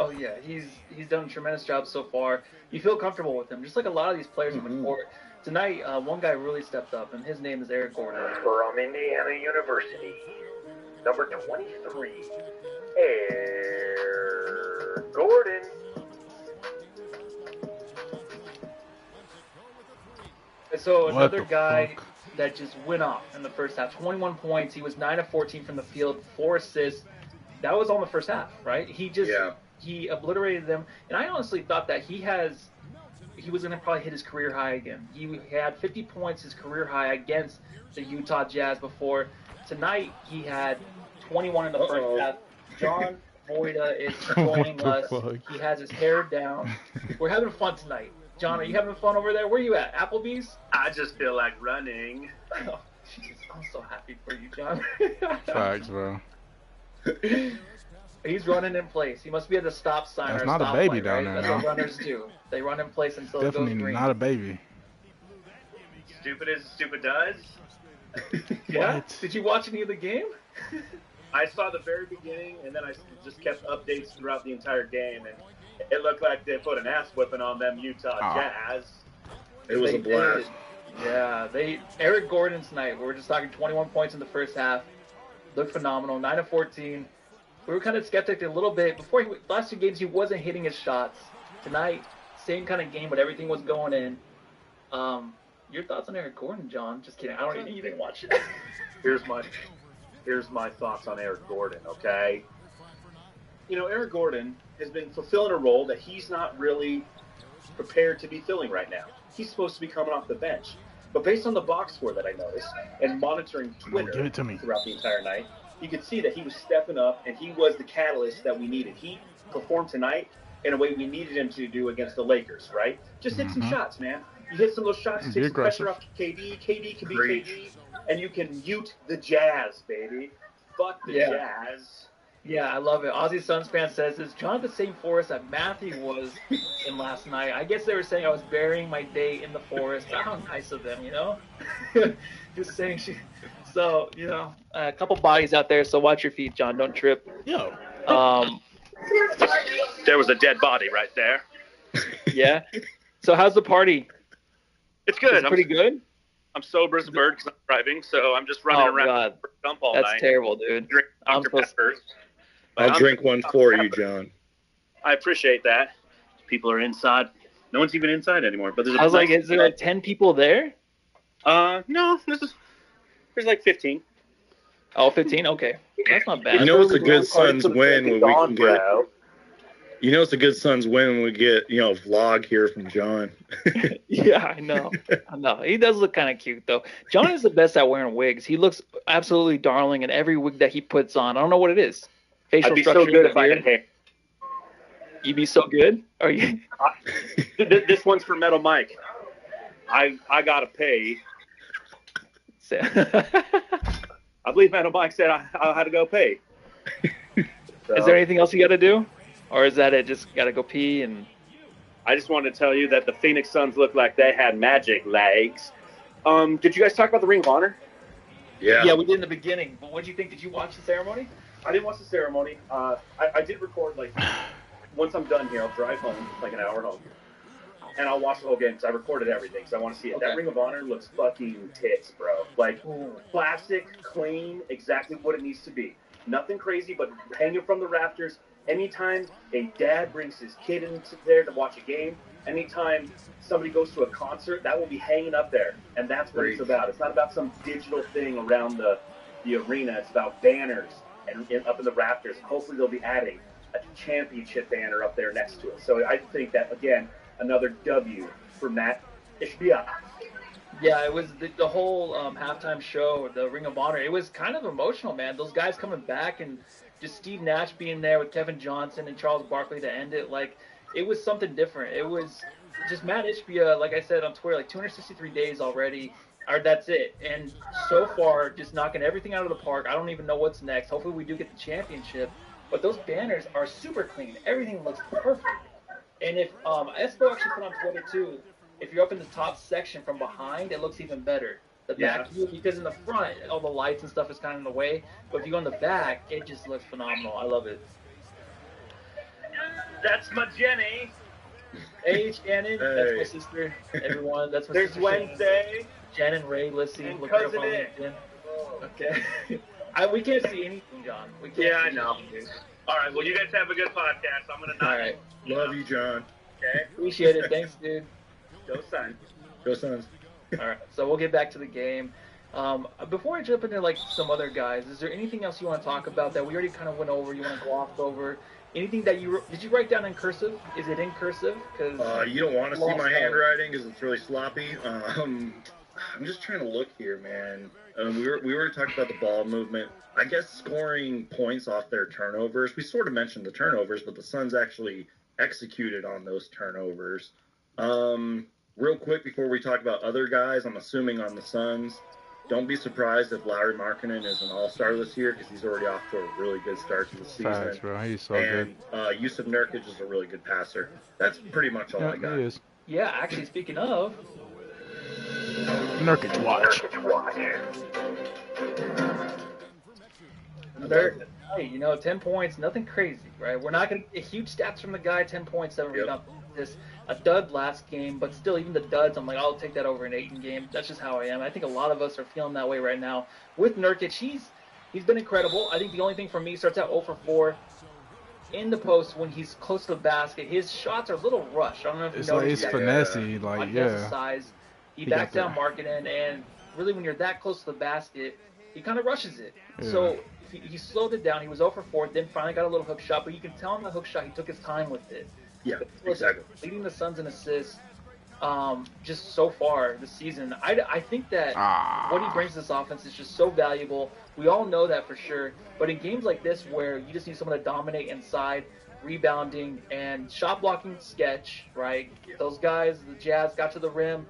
C: Oh yeah, he's done a tremendous job so far. You feel comfortable with him, just like a lot of these players in the court. Tonight, one guy really stepped up, and his name is Eric Gordon.
G: From Indiana University, number 23, Eric Gordon.
C: So another guy that just went off in the first half. 21 points. He was 9 of 14 from the field, 4 assists. That was on the first half, right? He obliterated them. And I honestly thought that he was going to probably hit his career high again. He had 50 points, his career high against the Utah Jazz before. Tonight, he had 21 in the first half. John Voida is joining us. He has his hair down. We're having fun tonight. John, are you having fun over there? Where are you at? Applebee's?
G: I just feel like running.
C: Oh, jeez. I'm so happy for you, John.
A: Facts, bro.
C: He's running in place. He must be at the stop sign.
A: That's
C: or a
A: not a
C: stop
A: baby
C: light,
A: down
C: right?
A: there
C: That's
A: now.
C: what runners do. They run in place until
A: Definitely
C: it goes green.
A: not a baby.
G: Stupid as stupid does.
C: Yeah? Did you watch any of the game?
G: I saw the very beginning, and then I just kept updates throughout the entire game, and it looked like they put an ass whipping on them Utah Jazz.
E: It was a blast.
C: Yeah, Eric Gordon tonight, we were just talking 21 points in the first half. Looked phenomenal, 9 of 14. We were kind of skeptic a little bit. Last two games, he wasn't hitting his shots. Tonight, same kind of game, but everything was going in. Your thoughts on Eric Gordon, John? Just kidding. I don't even think watch it.
G: Here's my thoughts on Eric Gordon, okay? Eric Gordon has been fulfilling a role that he's not really prepared to be filling right now. He's supposed to be coming off the bench. But based on the box score that I noticed and monitoring Twitter throughout the entire night, you could see that he was stepping up and he was the catalyst that we needed. He performed tonight in a way we needed him to do against the Lakers, right? Just hit some shots, man. You hit some of those shots, take some pressure off KD. KD can be KD, and you can mute the Jazz, baby. Fuck the Jazz.
C: Yeah, I love it. Aussie Suns fan says, is John the same forest that Matthew was in last night? I guess they were saying I was burying my day in the forest. How nice of them, Just saying So, a couple bodies out there, so watch your feet, John. Don't trip.
A: Yo.
G: There was a dead body right there.
C: Yeah? So how's the party?
G: It's good.
C: It's pretty good?
G: I'm sober as a bird because I'm driving, so I'm just running around for dump all night.
C: That's terrible, dude.
G: Drink Dr. Peppers.
E: I'll drink one for you, John.
G: I appreciate that. People are inside. No one's even inside anymore. But there's
C: I was like, is there like 10 people there?
G: No. There's like 15.
C: Oh, 15? Okay. That's not bad.
E: It's a good Suns win when we can get. It's a good Suns win when we get, a vlog here from John.
C: Yeah, I know. He does look kind of cute, though. John is the best at wearing wigs. He looks absolutely darling in every wig that he puts on. I don't know what it is. Facial structure.
G: I'd be so good if I had hair.
C: You'd be so good? Are you?
G: This one's for Metal Mike. I gotta pay. I believe Metal Mike said I had to go pay. So,
C: is there anything else you got to do? Or is that it? Just got to go pee and...
G: I just wanted to tell you that the Phoenix Suns looked like they had magic legs. Did you guys talk about the Ring of Honor?
C: Yeah, we did in the beginning. But what did you think? Did you watch the ceremony?
G: I didn't watch the ceremony. I did record, once I'm done here, I'll drive home, an hour home. And I'll watch the whole game because I recorded everything, so I want to see it. Okay. That Ring of Honor looks fucking tits, bro. Plastic, clean, exactly what it needs to be. Nothing crazy, but hanging from the rafters. Anytime a dad brings his kid in there to watch a game, anytime somebody goes to a concert, that will be hanging up there. And that's what it's about. It's not about some digital thing around the arena. It's about banners and up in the rafters. Hopefully they'll be adding a championship banner up there next to it. So I think that, again, another W for Matt Ishbia.
C: Yeah, it was the whole halftime show, the Ring of Honor. It was kind of emotional, man. Those guys coming back and just Steve Nash being there with Kevin Johnson and Charles Barkley to end it. Like, it was something different. It was just Matt Ishbia, like I said on Twitter, like 263 days already. Or that's it. And so far, just knocking everything out of the park. I don't even know what's next. Hopefully, we do get the championship. But those banners are super clean. Everything looks perfect. And if Espo actually put on Twitter too, if you're up in the top section from behind, it looks even better. The back view, because in the front, all the lights and stuff is kind of in the way. But if you go in the back, it just looks phenomenal. I love it.
G: That's my Jenny.
C: Hey, Shannon.
E: Hey.
C: That's my sister. Everyone, that's my
G: There's
C: sister.
G: Wednesday.
C: Shannon Ray, Lissy.
G: And
C: Look her up
G: Cousin
C: on
G: It.
C: LinkedIn. Okay. We can't see anything, John. We can't
G: Yeah,
C: see
G: I know.
C: anything.
G: All right, well, you guys have a good podcast. I'm going to
C: All right.
E: Love you, John.
G: Okay?
C: Appreciate it. Thanks, dude.
G: Go Sun.
E: Go Suns.
C: All right, so we'll get back to the game. Before I jump into like some other guys, is there anything else you want to talk about that we already kind of went over? You want to gloss over? Anything that did you write down in cursive? Is it in cursive? Because
E: You don't want to see my handwriting because it's really sloppy. I'm just trying to look here, man. We were talking about the ball movement. I guess scoring points off their turnovers. We sort of mentioned the turnovers, but the Suns actually executed on those turnovers. Real quick before we talk about other guys, I'm assuming on the Suns, don't be surprised if Lauri Markkanen is an all-star this year because he's already off to a really good start to the season.
A: Facts, bro. He's so
E: And
A: good.
E: Yusuf Nurkic is a really good passer. That's pretty much all I got.
A: He is.
C: yeah, actually speaking of,
A: Nurkic watch.
C: hey, 10 points, nothing crazy, right? We're not going to get huge stats from the guy, 10 points, 7 rebounds. This a dud last game, but still, even the duds, I'm like, I'll take that over an 8 game. That's just how I am. I think a lot of us are feeling that way right now. With Nurkic, he's been incredible. I think the only thing for me starts out 0 for 4 in the post when he's close to the basket. His shots are a little rushed. I don't know if you
A: It's
C: noticed
A: like, it's
C: that.
A: finessey, like,
C: He has the
A: yeah.
C: size. He
A: got
C: backs down
A: that.
C: Markkanen, and really when you're that close to the basket, he kind of rushes it.
A: Yeah.
C: So he slowed it down. He was 0 for 4, then finally got a little hook shot, but you can tell on the hook shot he took his time with it.
E: Yeah,
C: But
E: exactly.
C: leading the Suns in assists just so far this season. I think that what he brings to this offense is just so valuable. We all know that for sure. But in games like this where you just need someone to dominate inside, rebounding, and shot blocking sketch, right? Those guys, the Jazz, got to the rim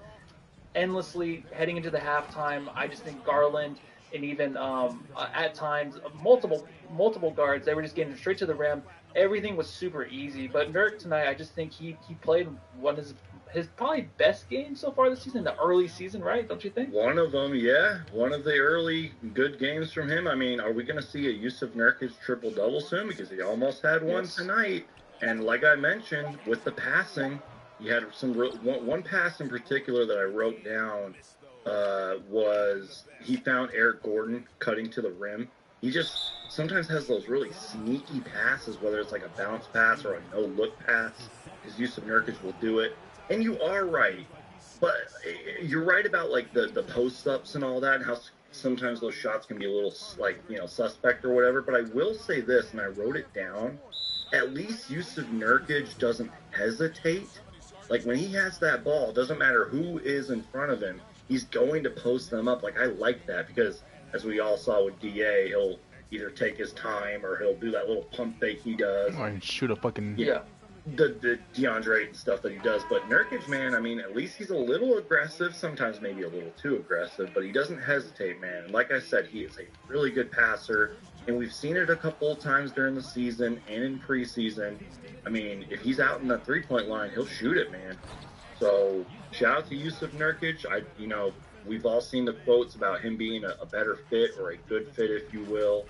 C: endlessly heading into the halftime. I just think Garland and even at times multiple guards, they were just getting straight to the rim. Everything was super easy. But Nurk tonight, I just think he played one of his probably best game so far this season, the early season, right? Don't you think?
E: One of them, yeah. One of the early good games from him. I mean, are we going to see a Yusuf Nurkic triple-double soon? Because he almost had one tonight. And like I mentioned, with the passing, he had one pass in particular that I wrote down was he found Eric Gordon cutting to the rim. He just sometimes has those really sneaky passes, whether it's like a bounce pass or a no-look pass, because Yusuf Nurkic will do it. And you are right, but you're right about like the post-ups and all that, and how sometimes those shots can be a little suspect or whatever. But I will say this, and I wrote it down: at least Yusuf Nurkic doesn't hesitate. Like when he has that ball, it doesn't matter who is in front of him, he's going to post them up. Like I like that because as we all saw with DA, he'll either take his time or he'll do that little pump fake he does.
A: Or shoot a fucking...
C: Yeah.
E: The DeAndre and stuff that he does. But Nurkic, man, I mean, at least he's a little aggressive, sometimes maybe a little too aggressive, but he doesn't hesitate, man. And like I said, he is a really good passer, and we've seen it a couple of times during the season and in preseason. I mean, if he's out in the three-point line, he'll shoot it, man. So shout out to Yusuf Nurkic. We've all seen the quotes about him being a better fit or a good fit, if you will.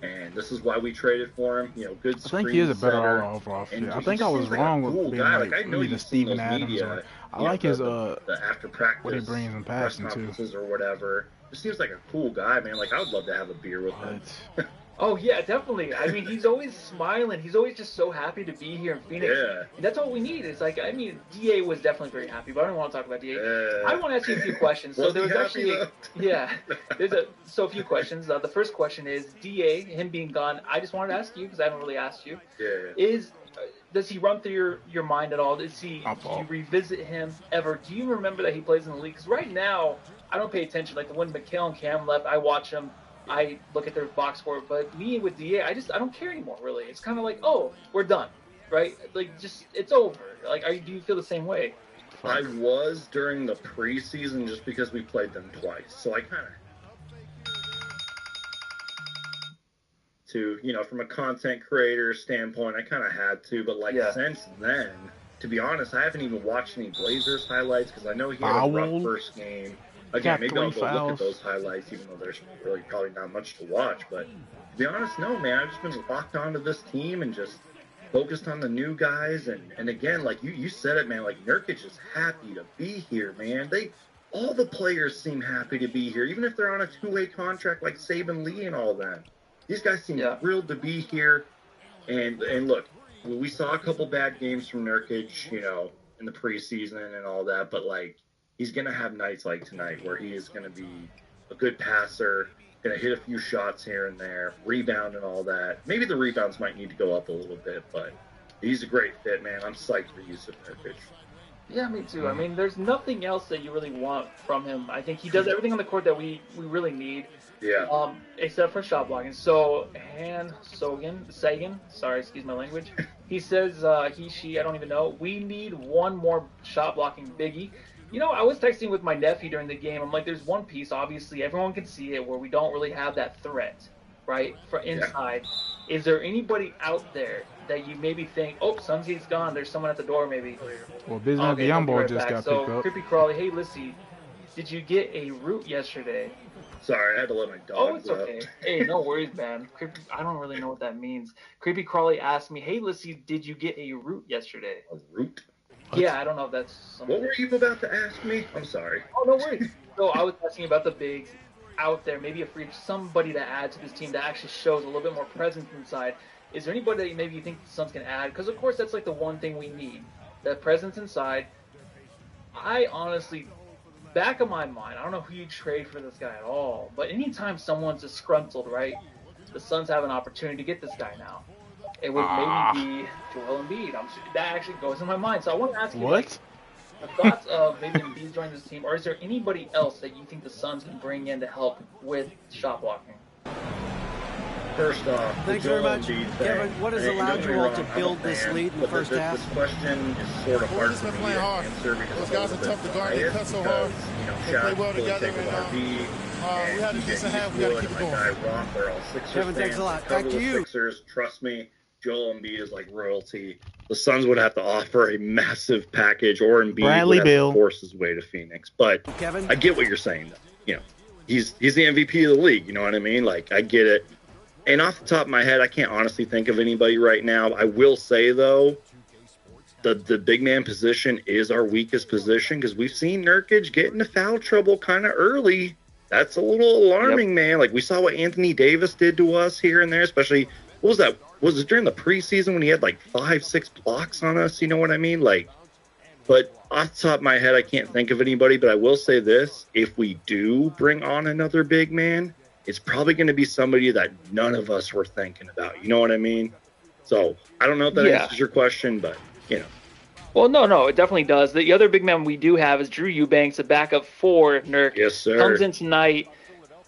E: And this is why we traded for him. Good screen
A: I think he is a better
E: setter.
A: overall fit.
E: And
A: I
E: he
A: think I
E: just
A: was
E: seems like
A: wrong
E: a
A: with
E: cool
A: being
E: guy.
A: like
E: I know
A: either
E: you've seen
A: Steven
E: those
A: Adams
E: media,
A: or... I like his
E: the after practice
A: what he brings in
E: press
A: passing too.
E: conferences or whatever. Just seems like a cool guy, man. Like I would love to have a beer with him.
C: Oh, yeah, definitely. I mean, he's always smiling. He's always just so happy to be here in Phoenix.
E: Yeah.
C: And that's all we need. It's like, I mean, DA was definitely very happy, but I don't want to talk about DA.
E: Yeah.
C: I want to ask you a few questions. So
E: Was
C: there
E: he
C: was
E: happy,
C: actually,
E: though?
C: a few questions. The first question is, DA, him being gone, I just wanted to ask you, because I haven't really asked you,
E: Yeah.
C: is does he run through your mind at all? Do you revisit him ever? Do you remember that he plays in the league? Because right now, I don't pay attention. Like when Mikhail and Cam left, I watch them. I look at their box score. But me with DA, I don't care anymore. Really, it's kind of like, oh, we're done, right? Like just it's over. Like, do you feel the same way?
E: I was during the preseason just because we played them twice, so I kind of. To, from a content creator standpoint, I kind of had to, but since then, to be honest, I haven't even watched any Blazers highlights because I know he had a rough first game. Again, maybe I'll go look at those highlights, even though there's really probably not much to watch. But to be honest, no, man, I've just been locked onto this team and just focused on the new guys. And again, like you said it, man, like Nurkic is happy to be here, man. All the players seem happy to be here, even if they're on a two-way contract like Saban Lee and all that. These guys seem thrilled to be here. And look, we saw a couple bad games from Nurkic, in the preseason and all that, but he's going to have nights like tonight where he is going to be a good passer, going to hit a few shots here and there, rebound and all that. Maybe the rebounds might need to go up a little bit, but he's a great fit, man. I'm psyched for Yusuf Nurkic.
C: Yeah, me too. I mean, there's nothing else that you really want from him. I think he does everything on the court that we really need.
E: Yeah.
C: Except for shot blocking. So Sagan, sorry, excuse my language. He says, she, I don't even know. We need one more shot blocking biggie. I was texting with my nephew during the game. I'm like, there's one piece, obviously, everyone can see it, where we don't really have that threat, right, for inside. Yeah. Is there anybody out there that you maybe think, oh, Sunsy's gone, there's someone at the door maybe?
A: Well, Bismack Biyombo just got picked up.
C: Creepy Crawley, hey, Lissy, did you get a root yesterday?
E: Sorry, I had to let my dog
C: Oh, it's okay. Hey, no worries, man. I don't really know what that means. Creepy Crawley asked me, hey, Lissy, did you get a root yesterday?
E: A root?
C: What? Yeah, I don't know if that's something.
E: What were you about to ask me? I'm sorry.
C: Oh, no worries. So I was asking about the bigs out there, maybe somebody to add to this team that actually shows a little bit more presence inside. Is there anybody that maybe you think the Suns can add? Because, of course, that's the one thing we need, that presence inside. I honestly, back of my mind, I don't know who you trade for this guy at all, but anytime someone's disgruntled, right, the Suns have an opportunity to get this guy now. It would maybe be Joel Embiid. That actually goes in my mind. So I want to ask you, the thoughts of maybe Embiid joining this team, or is there anybody else that you think the Suns can bring in to help with shot blocking?
E: First off,
H: thanks very much. Kevin, what has allowed you all to build this lead in the first half?
E: This question is sort of hard for me to answer because
I: those guys are tough to guard. They cut so hard. They play well together.
E: We
I: had a decent half. We got to keep it going.
E: They're all Sixers
H: Kevin, thanks a lot. Back to you.
E: Sixers, trust me, Joel Embiid is like royalty. The Suns would have to offer a massive package, or Embiid would have to force his way to Phoenix. But
H: Kevin?
E: I get what you're saying. He's the MVP of the league. You know what I mean? I get it. And off the top of my head, I can't honestly think of anybody right now. I will say, though, the big man position is our weakest position because we've seen Nurkic get into foul trouble kind of early. That's a little alarming, man. We saw what Anthony Davis did to us here and there, especially, what was that? Was it during the preseason when he had 5-6 blocks on us? You know what I mean? But off the top of my head, I can't think of anybody. But I will say this. If we do bring on another big man, it's probably going to be somebody that none of us were thinking about. You know what I mean? So I don't know if that answers your question, but,
C: Well, no, it definitely does. The other big man we do have is Drew Eubanks, a backup for Nurk.
E: Yes, sir.
C: Comes in tonight.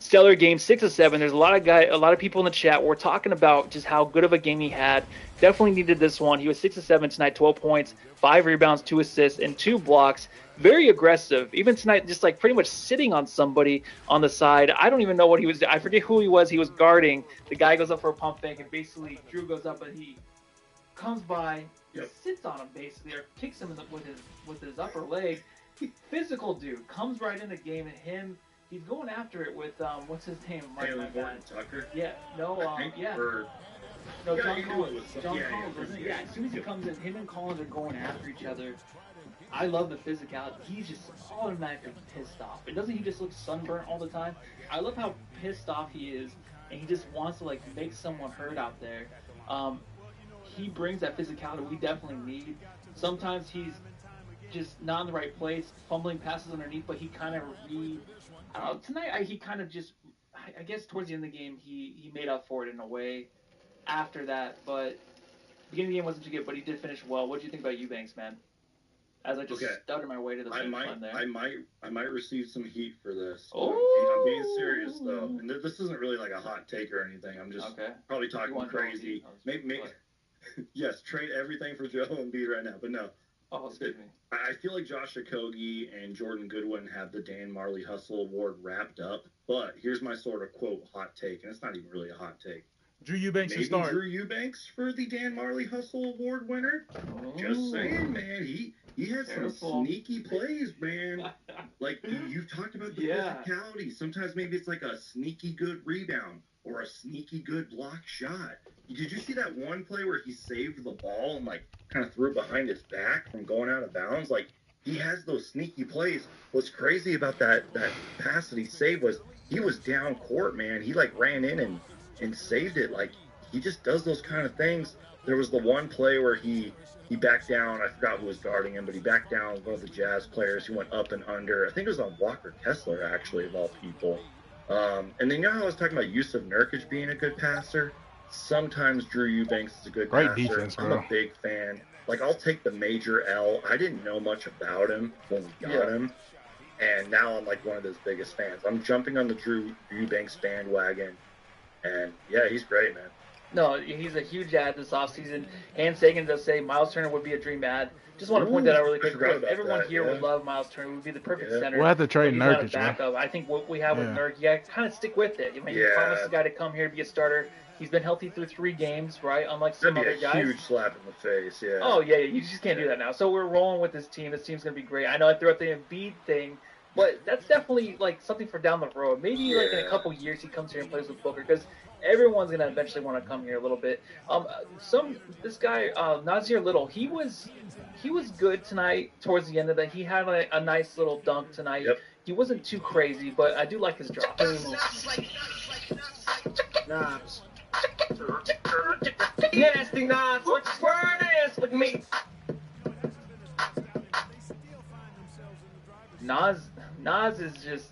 C: Stellar game, 6 of 7. There's a lot of people in the chat. We're talking about just how good of a game he had. Definitely needed this one. He was 6 of 7 tonight, 12 points, 5 rebounds, 2 assists, and 2 blocks. Very aggressive. Even tonight, just pretty much sitting on somebody on the side. I don't even know what he was doing. I forget who he was. He was guarding. The guy goes up for a pump fake, and basically Drew goes up, and he comes by, sits on him basically, or kicks him with his upper leg. Physical dude comes right in the game, and he's going after it with what's his name?
E: Tucker.
C: Yeah. No. Yeah. No, John Collins. John Collins. Yeah. As soon as he comes in, him and Collins are going after each other. I love the physicality. He's just automatically pissed off. And doesn't he just look sunburnt all the time? I love how pissed off he is, and he just wants to make someone hurt out there. He brings that physicality we definitely need. Sometimes he's just not in the right place, fumbling passes underneath, but he kind of I don't know, tonight he kind of just, I guess towards the end of the game he made up for it in a way after that, but beginning of the game wasn't too good, but he did finish well. What do you think about Eubanks, man? As I just stuttered my way to the finish line there.
E: I might receive some heat for this.
C: Oh.
E: I'm being serious though, and this isn't really like a hot take or anything. I'm just probably talking crazy. Maybe yes, trade everything for Joe Embiid right now, but no.
C: Oh, excuse me.
E: I feel like Josh Okogie and Jordan Goodwin have the Dan Marley Hustle Award wrapped up, but here's my sort of quote hot take, and it's not even really a hot take.
A: Drew Eubanks
E: Maybe
A: to start.
E: Drew Eubanks for the Dan Marley Hustle Award winner. Just saying, man. He has some sneaky plays, man. Like you've talked about the physicality. Sometimes maybe it's like a sneaky good rebound or a sneaky good block shot. Did you see that one play where he saved the ball and like kind of threw it behind his back from going out of bounds? Like he has those sneaky plays. What's crazy about that pass that he saved was he was down court, man. He like ran in and saved it. Like he just does those kind of things. There was the one play where he backed down. I forgot who was guarding him, but he backed down one of the Jazz players. He went up and under. I think it was on Walker Kessler, actually, of all people. And then you know how I was talking about Yusuf Nurkic being a good passer? Sometimes Drew Eubanks is a good passer.
A: Defense,
E: I'm a big fan. Like, I'll take the major L. I didn't know much about him when we got him. And now I'm like one of his biggest fans. I'm jumping on the Drew Eubanks bandwagon. And yeah, he's great, man.
C: No, he's a huge ad this offseason. Hans Sagan does say Miles Turner would be a dream ad. Just want to point that out really quick. Everyone here would love Miles Turner. Would be the perfect center.
A: We'll have to trade Nurkic, man.
C: I think what we have with Nurkic, you got to kind of stick with it. I mean, you promised the guy to come here to be a starter. He's been healthy through 3 games, right? Unlike some other guys.
E: That'd be a huge slap in the face, yeah.
C: Oh, yeah, you just can't do that now. So we're rolling with this team. This team's going to be great. I know I threw out the Embiid thing, but that's definitely like something for down the road. Maybe like in a couple years he comes here and plays with Booker, because everyone's gonna eventually want to come here a little bit. This guy Nasir Little, he was good tonight. Towards the end of that, he had a nice little dunk tonight.
E: Yep.
C: He wasn't too crazy, but I do like his drops.
D: Knobs.
F: Nasty Nas, what your word is? Look at me.
C: Nas is just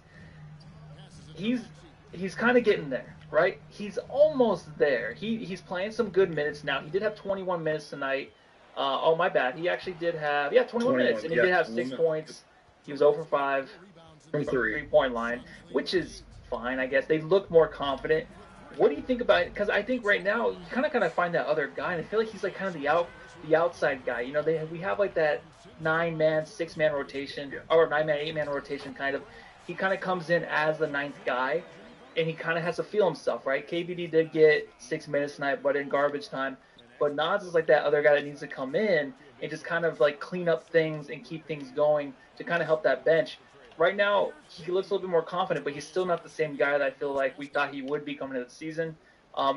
C: he's kind of getting there, right? He's almost there. He's playing some good minutes now. He did have 21 minutes tonight. Oh, my bad. He actually did have 21 minutes, and he did have 6 points. He was 0 for 5
E: from
C: 3-point line, which is fine, I guess. They look more confident. What do you think about it? Because I think right now you kind of find that other guy, and I feel like he's like kind of the outside guy. You know, we have like that 9-man, 6-man rotation, or 9-man, 8-man rotation kind of. He kind of comes in as the 9th guy, and he kind of has to feel himself, right? KBD did get 6 minutes tonight, but in garbage time. But Nas is like that other guy that needs to come in and just kind of like clean up things and keep things going to kind of help that bench. Right now, he looks a little bit more confident, but he's still not the same guy that I feel like we thought he would be coming into the season.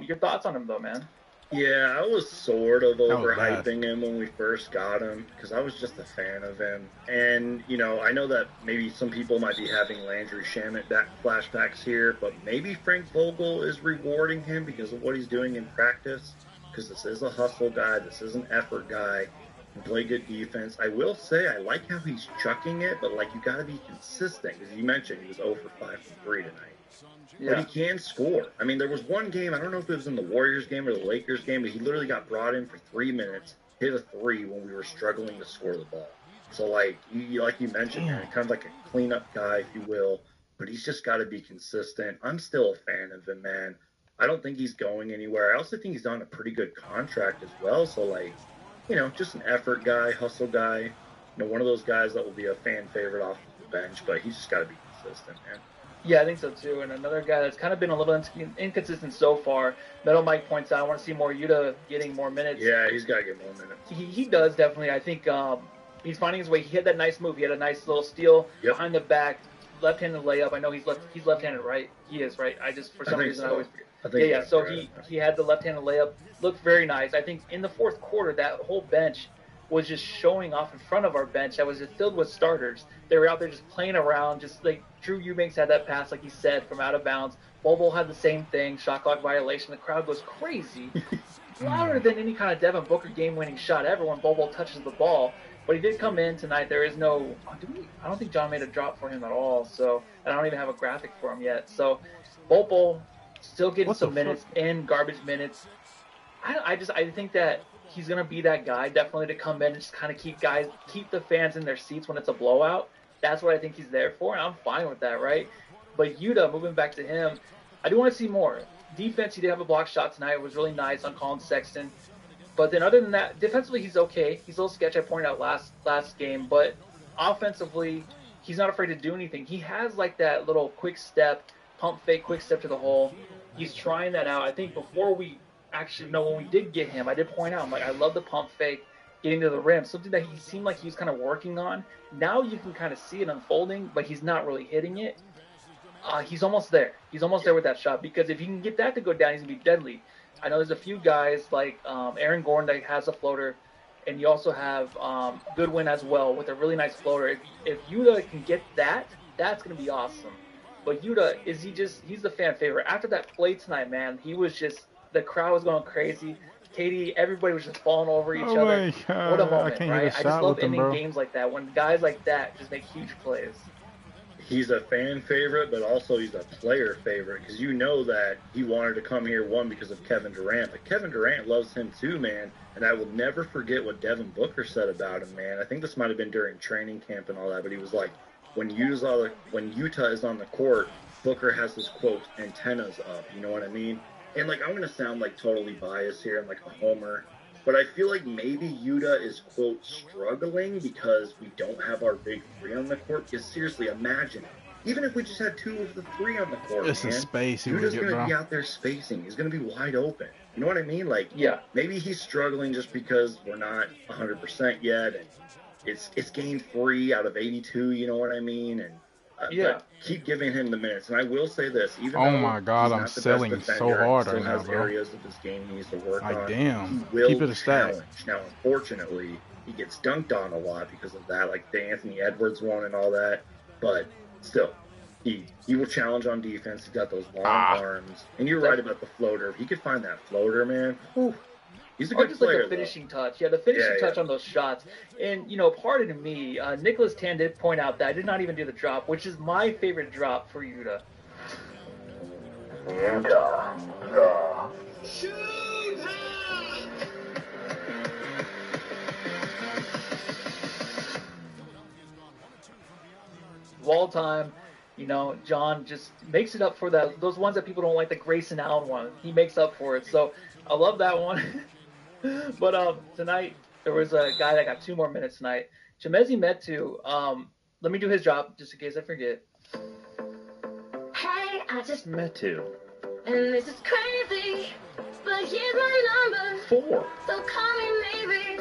C: Your thoughts on him, though, man?
E: Yeah, I was sort of overhyping him when we first got him because I was just a fan of him. And, you know, I know that maybe some people might be having Landry Shamet flashbacks here, but maybe Frank Vogel is rewarding him because of what he's doing in practice, because this is a hustle guy, this is an effort guy, and play good defense. I will say I like how he's chucking it, but, like, you got to be consistent. As you mentioned, he was 0 for 5 from 3 tonight. Yeah. But he can score. I mean, there was one game, I don't know if it was in the Warriors game or the Lakers game, but he literally got brought in for 3 minutes, hit a 3 when we were struggling to score the ball. So, like you mentioned, man, kind of like a cleanup guy, if you will, but he's just got to be consistent. I'm still a fan of him, man. I don't think he's going anywhere. I also think he's on a pretty good contract as well. So, like, you know, just an effort guy, hustle guy, you know, one of those guys that will be a fan favorite off the bench, but he's just got to be consistent, man.
C: Yeah, I think so too. And another guy that's kind of been a little inconsistent so far, Metal Mike points out, I want to see more Yuta getting more minutes.
E: Yeah, he's got to get more minutes.
C: He does, definitely. I think he's finding his way. He had that nice move. He had a nice little steal behind the back, left-handed layup. I know he's left-handed, right? He is, right? For some reason, I always forget. Yeah. So he had the left-handed layup. Looked very nice. I think in the fourth quarter, that whole bench was just showing off in front of our bench that was just filled with starters. They were out there just playing around, just like Drew Eubanks had that pass, like he said, from out of bounds. Bobo had the same thing, shot clock violation. The crowd goes crazy. Louder than any kind of Devin Booker game-winning shot ever when Bobo touches the ball. But he did come in tonight. There is no I don't think John made a drop for him at all, so and I don't even have a graphic for him yet. So Bobo still getting some minutes in garbage minutes. I think that he's gonna be that guy definitely to come in and just kind of keep the fans in their seats when it's a blowout. That's what I think he's there for, and I'm fine with that, right? But Yuta, moving back to him, I do want to see more. Defense, he did have a block shot tonight. It was really nice on Colin Sexton. But then other than that, defensively, he's okay. He's a little sketchy, I pointed out last game. But offensively, he's not afraid to do anything. He has like that little quick step, pump fake, quick step to the hole. He's trying that out. I think before we when we did get him, I did point out, I'm like, I love the pump fake, getting to the rim, something that he seemed like he was kind of working on. Now you can kind of see it unfolding, but he's not really hitting it. He's almost there. He's almost there with that shot, because if he can get that to go down, he's going to be deadly. I know there's a few guys like Aaron Gordon that has a floater, and you also have Goodwin as well with a really nice floater. If Yuta can get that, that's going to be awesome. But Yuta, he's the fan favorite. After that play tonight, man, he was just, the crowd was going crazy. Katie, everybody was just falling over each other.
A: My God.
C: What a moment, right?
A: I
C: just love ending games like that, when guys like that just make huge plays.
E: He's a fan favorite, but also he's a player favorite, because you know that he wanted to come here, one, because of Kevin Durant, but Kevin Durant loves him too, man. And I will never forget what Devin Booker said about him, man. I think this might have been during training camp and all that, but he was like, when Utah is on the court, Booker has his, quote, antennas up, you know what I mean? And, like, I'm going to sound, like, totally biased here and, like, a homer, but I feel like maybe Yuta is, quote, struggling because we don't have our big three on the court. Because, seriously, imagine, even if we just had 2 of the 3 on the court,
A: It's
E: man,
A: a space he
E: Yuta's
A: would get,
E: going to
A: bro.
E: be out there spacing. He's going to be wide open. You know what I mean? Like,
C: yeah,
E: maybe he's struggling just because we're not 100% yet, and it's game 3 out of 82, you know what I mean? And
C: yeah.
E: but keep giving him the minutes. And I will say this, even
A: Oh
E: though
A: my God,
E: he's
A: I'm
E: not the
A: selling
E: best
A: so
E: defender,
A: hard
E: and
A: right
E: still
A: now,
E: has
A: bro.
E: areas of his game he needs to work
A: Like,
E: on.
A: damn.
E: He will
A: Keep it a stack.
E: challenge. Now, unfortunately, he gets dunked on a lot because of that, like the Anthony Edwards one and all that. But still, he will challenge on defense. He's got those long arms. And you're right about the floater. If he could find that floater, man, whew, he's a good
C: just
E: player,
C: like the finishing touch. Yeah, the finishing touch on those shots. And, pardon me, Nicholas Tan did point out that I did not even do the drop, which is my favorite drop for Yuta. Of all time, John just makes it up for those ones that people don't like, the Grayson Allen one. He makes up for it. So I love that one. But tonight, there was a guy that got 2 more minutes tonight. Chimezi Metu, let me do his job, just in case I forget.
J: Hey, I just
E: Metu.
J: And this is crazy, but here's my number.
E: 4.
J: So call me maybe.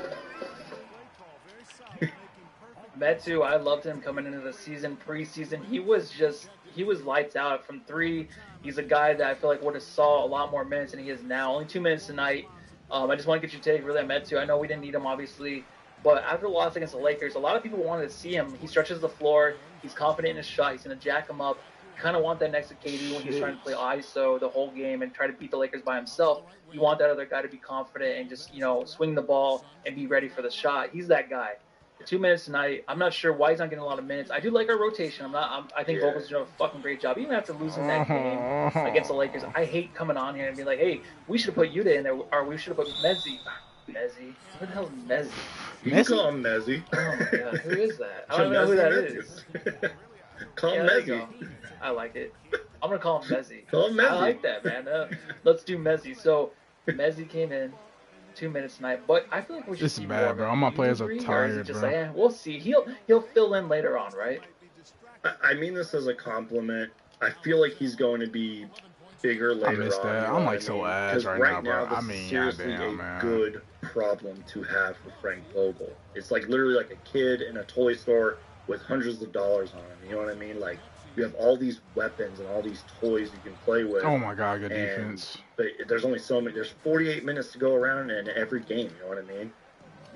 C: Metu, I loved him coming into the season, preseason. He was lights out from 3. He's a guy that I feel like would have saw a lot more minutes than he is now. Only 2 minutes tonight. I just want to get your take really on Metu. I know we didn't need him, obviously, but after the loss against the Lakers, a lot of people wanted to see him. He stretches the floor. He's confident in his shot. He's going to jack him up. Kind of want that next to KD when he's trying to play ISO the whole game and try to beat the Lakers by himself. You want that other guy to be confident and just, swing the ball and be ready for the shot. He's that guy. The 2 minutes tonight, I'm not sure why he's not getting a lot of minutes. I do like our rotation. I think Vogel's doing a fucking great job. Even after losing that game against the Lakers, I hate coming on here and being like, hey, we should have put Yuta in there, or we should have put Mezzi. Mezzi? Who the hell is Mezzi?
E: You can call him Mezzi.
C: Oh my God, who is that? I don't even know who that is.
E: Call him Mezzi.
C: I like it. I'm going to call him Mezzi.
E: Call him Mezzi.
C: I like that, man. Let's do Mezzi. So, Mezzi came in 2 minutes tonight, but I feel like we should
A: This is
C: see
A: bad,
C: more.
A: bro. All my players are
C: Or is
A: tired,
C: it just
A: bro.
C: like, we'll see. He'll fill in later on, right?
E: I mean this as a compliment. I feel like he's going to be bigger later on.
A: I missed that.
E: you know
A: I'm
E: what
A: like
E: I
A: so
E: mean?
A: ass
E: 'Cause
A: right now, bro.
E: this
A: I
E: is
A: mean,
E: seriously
A: goddamn,
E: a
A: man.
E: good problem to have for Frank Vogel. It's like literally like a kid in a toy store with hundreds of dollars on him. You know what I mean? Like, you have all these weapons and all these toys you can play with.
A: Oh my God, good
E: and
A: defense.
E: But there's only so many. There's 48 minutes to go around in every game. You know what I mean?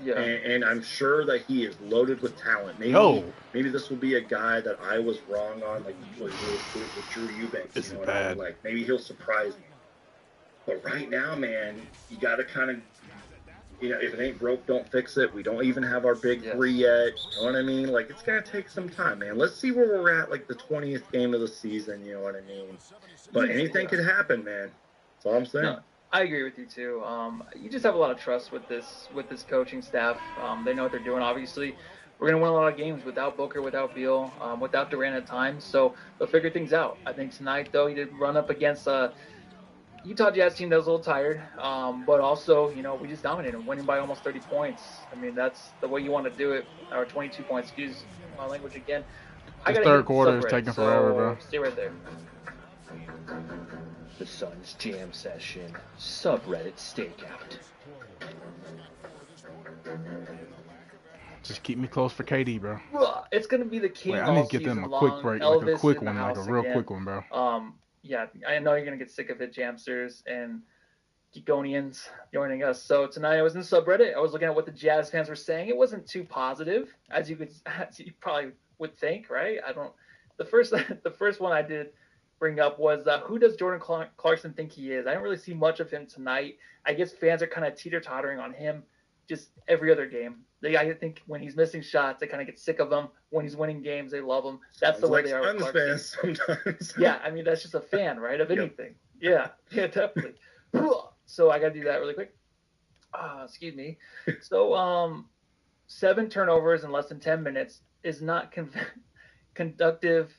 C: Yeah.
E: And I'm sure that he is loaded with talent. Maybe this will be a guy that I was wrong on, like he was with Drew Eubanks.
A: It's
E: you know what I mean?
A: bad.
E: Like, maybe he'll surprise me. But right now, man, you got to kind of, if it ain't broke, don't fix it. We don't even have our big 3 yet. You know what I mean? Like, it's going to take some time, man. Let's see where we're at, like the 20th game of the season. You know what I mean? But anything could happen, man. That's all I'm saying.
C: No, I agree with you too. You just have a lot of trust with this coaching staff. They know what they're doing. Obviously, we're gonna win a lot of games without Booker, without Beal, without Durant at times. So they'll figure things out. I think tonight though, he did run up against a Utah Jazz team that was a little tired, but also we just dominated them, winning by almost 30 points. I mean that's the way you want to do it. Or 22 points. Excuse my language again.
A: This third quarter is taking forever, bro.
C: Stay right there.
K: The Suns Jam Session subreddit stakeout.
A: Just keep me close for KD, bro.
C: It's gonna be the king.
A: Wait, I need to get them a quick break, like a quick one, like a real quick one, bro.
C: Yeah, I know you're gonna get sick of it, Jamsters and Geekonians joining us. So tonight I was in the subreddit. I was looking at what the Jazz fans were saying. It wasn't too positive, as you probably would think, right? The first one I did bring up was who does Jordan Clarkson think he is? I don't really see much of him tonight. I guess fans are kind of teeter-tottering on him just every other game. I think when he's missing shots, they kind of get sick of him. When he's winning games, they love him. That's the way they are with Clarkson.
E: Fans sometimes.
C: Yeah, I mean, that's just a fan, right, of anything. Yep. Yeah, definitely. So I got to do that really quick. Excuse me. So 7 turnovers in less than 10 minutes is not conductive.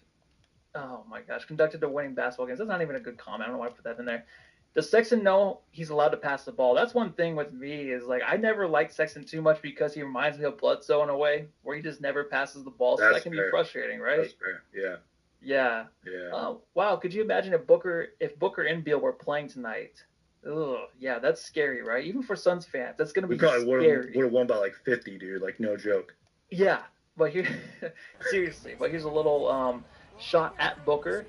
C: Oh my gosh, conducted to winning basketball games. That's not even a good comment. I don't know why I put that in there. Does Sexton know he's allowed to pass the ball? That's one thing with me is like I never liked Sexton too much because he reminds me of Bledsoe in a way where he just never passes the ball. So that can be frustrating, right?
E: That's fair. Yeah.
C: Yeah.
E: Yeah.
C: Wow. Could you imagine if Booker and Beal were playing tonight? Ugh, yeah, that's scary, right? Even for Suns fans, that's gonna be scary.
E: We probably would have won by like 50, dude. Like no joke.
C: Yeah, but here, seriously. But here's a little shot at Booker.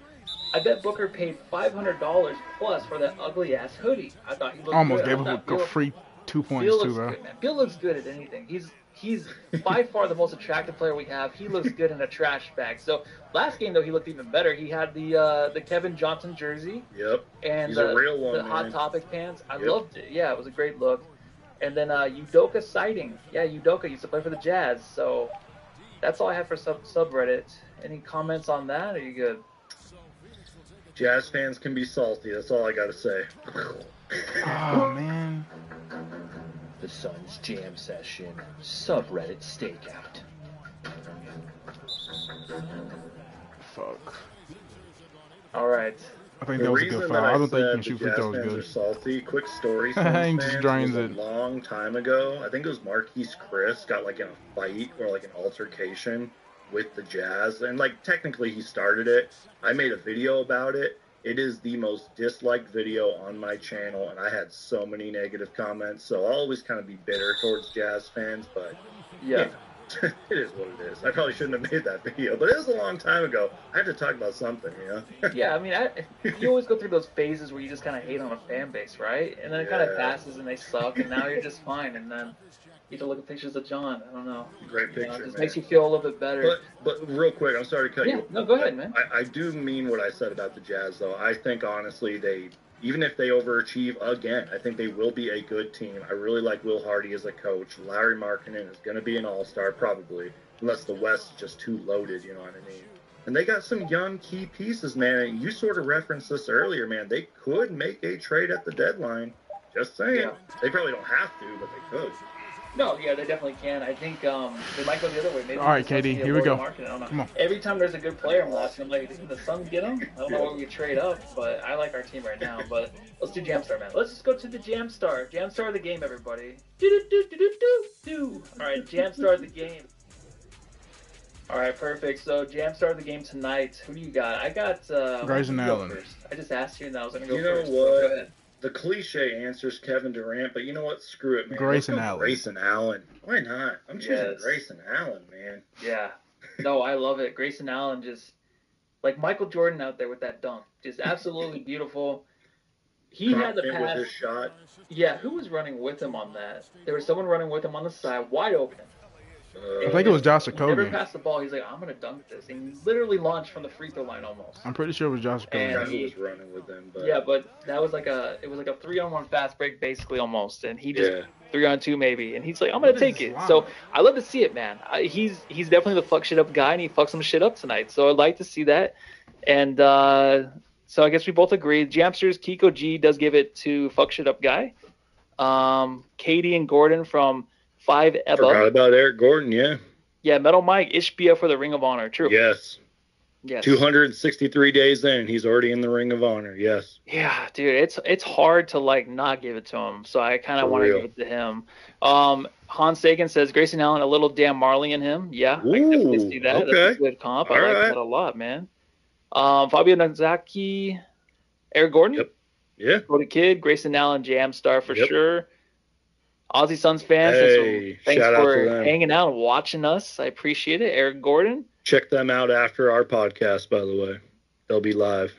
C: I bet Booker paid $500 plus for that ugly ass hoodie. I thought he looked
A: almost
C: good.
A: gave him a free 2 points
C: Beal
A: too,
C: looks
A: bro.
C: good, man. Beal looks good at anything. He's by far the most attractive player we have. He looks good in a trash bag. So last game though, he looked even better. He had the Kevin Johnson jersey.
E: Yep.
C: And
E: he's a real one,
C: the
E: man.
C: Hot Topic pants. I loved it. Yeah, it was a great look. And then Udoka sighting. Yeah, Udoka used to play for the Jazz. So that's all I have for subreddit. Any comments on that? Are you good?
E: Jazz fans can be salty. That's all I gotta say.
A: Oh man.
K: The Suns Jam Session subreddit stakeout.
A: Fuck.
C: All right.
A: I think that was a good foul. I don't think you can shoot free throws
E: good.
A: good.
E: Salty. Quick story.
A: He just drains
E: a
A: it.
E: long time ago. I think it was Marquise Chris got like in a fight or like an altercation with the Jazz, and like technically he started it. I made a video about it. It is the most disliked video on my channel, and I had so many negative comments. So I'll always kind of be bitter towards Jazz fans, but
C: yeah.
E: It is what it is. I probably shouldn't have made that video, but it was a long time ago. I had to talk about something, you know?
C: Yeah, I mean, you always go through those phases where you just kind of hate on a fan base, right? And then it kind of passes and they suck, and now you're just fine. And then you get to look at pictures of John. I don't know.
E: Great picture,
C: it just
E: man.
C: makes you feel a little bit better.
E: But real quick, I'm sorry to cut you.
C: No, go ahead, man.
E: I do mean what I said about the Jazz, though. I think, honestly, even if they overachieve again, I think they will be a good team. I really like Will Hardy as a coach. Larry Markkinen is going to be an all-star, probably, unless the West is just too loaded, you know what I mean? And they got some young key pieces, man. You sort of referenced this earlier, man. They could make a trade at the deadline. Just saying. Yeah. They probably don't have to, but they could.
C: No, yeah, they definitely can. I think they might go the other way. Maybe
A: all right, KD, here we go.
C: Market. I don't know.
A: Come on.
C: Every time there's a good player, I'm asking, I'm like, did the Suns get him? I don't know where we trade up, but I like our team right now. But let's do Jamstar, man. Let's just go to the Jamstar. Jamstar of the game, everybody. Do. All right, Jamstar of the game. All right, perfect. So Jamstar of the game tonight. Who do you got? I got
A: Grayson Allen.
C: First. I just asked you, and I was going to go
E: first.
C: You know what?
E: Go ahead. The cliche answer is Kevin Durant, but you know what? Screw it, man.
A: Grayson Allen.
E: Grayson Allen. Why not? I'm choosing Grayson Allen, man.
C: Yeah. No, I love it. Grayson Allen just like Michael Jordan out there with that dunk. Just absolutely beautiful. He had the pass.
E: With his shot.
C: Yeah, who was running with him on that? There was someone running with him on the side, wide open.
A: I think it was Josh Okogie.
C: Never passed the ball. He's like, I'm going to dunk this. And he literally launched from the free throw line almost.
A: I'm pretty sure it was Josh Okogie.
E: And he was running with them. But...
C: Yeah, but that was like a 3-on-1 fast break basically almost. And he just 3-on-2 maybe. And he's like, I'm going to take it. So I love to see it, man. He's definitely the fuck shit up guy, and he fucked some shit up tonight. So I'd like to see that. And So I guess we both agree. Jamsters, Kiko G does give it to Fuck Shit Up Guy. Katie and Gordon from 5 Ebba.
E: Forgot about Eric Gordon, yeah.
C: Yeah, Metal Mike, Ishbia for the Ring of Honor. True.
E: Yes.
C: Yes.
E: 263 days in, he's already in the Ring of Honor. Yes.
C: Yeah, dude, it's hard to like not give it to him. So I kind of want to give it to him. Hans Sagan says Grayson Allen, a little Dan Marley in him. Yeah,
E: Ooh,
C: I can definitely see that.
E: Okay.
C: That's a good comp. I like
E: right.
C: that a lot, man. Fabio Nozaki, Eric Gordon.
E: Yep. Yeah.
C: Cody Kid, Grayson Allen, Jamstar for
E: Yep.
C: sure. Aussie Suns fans,
E: Hey,
C: thanks
E: shout out
C: for
E: to them.
C: hanging out and watching us. I appreciate it. Eric Gordon.
E: Check them out after our podcast, by the way. They'll be live.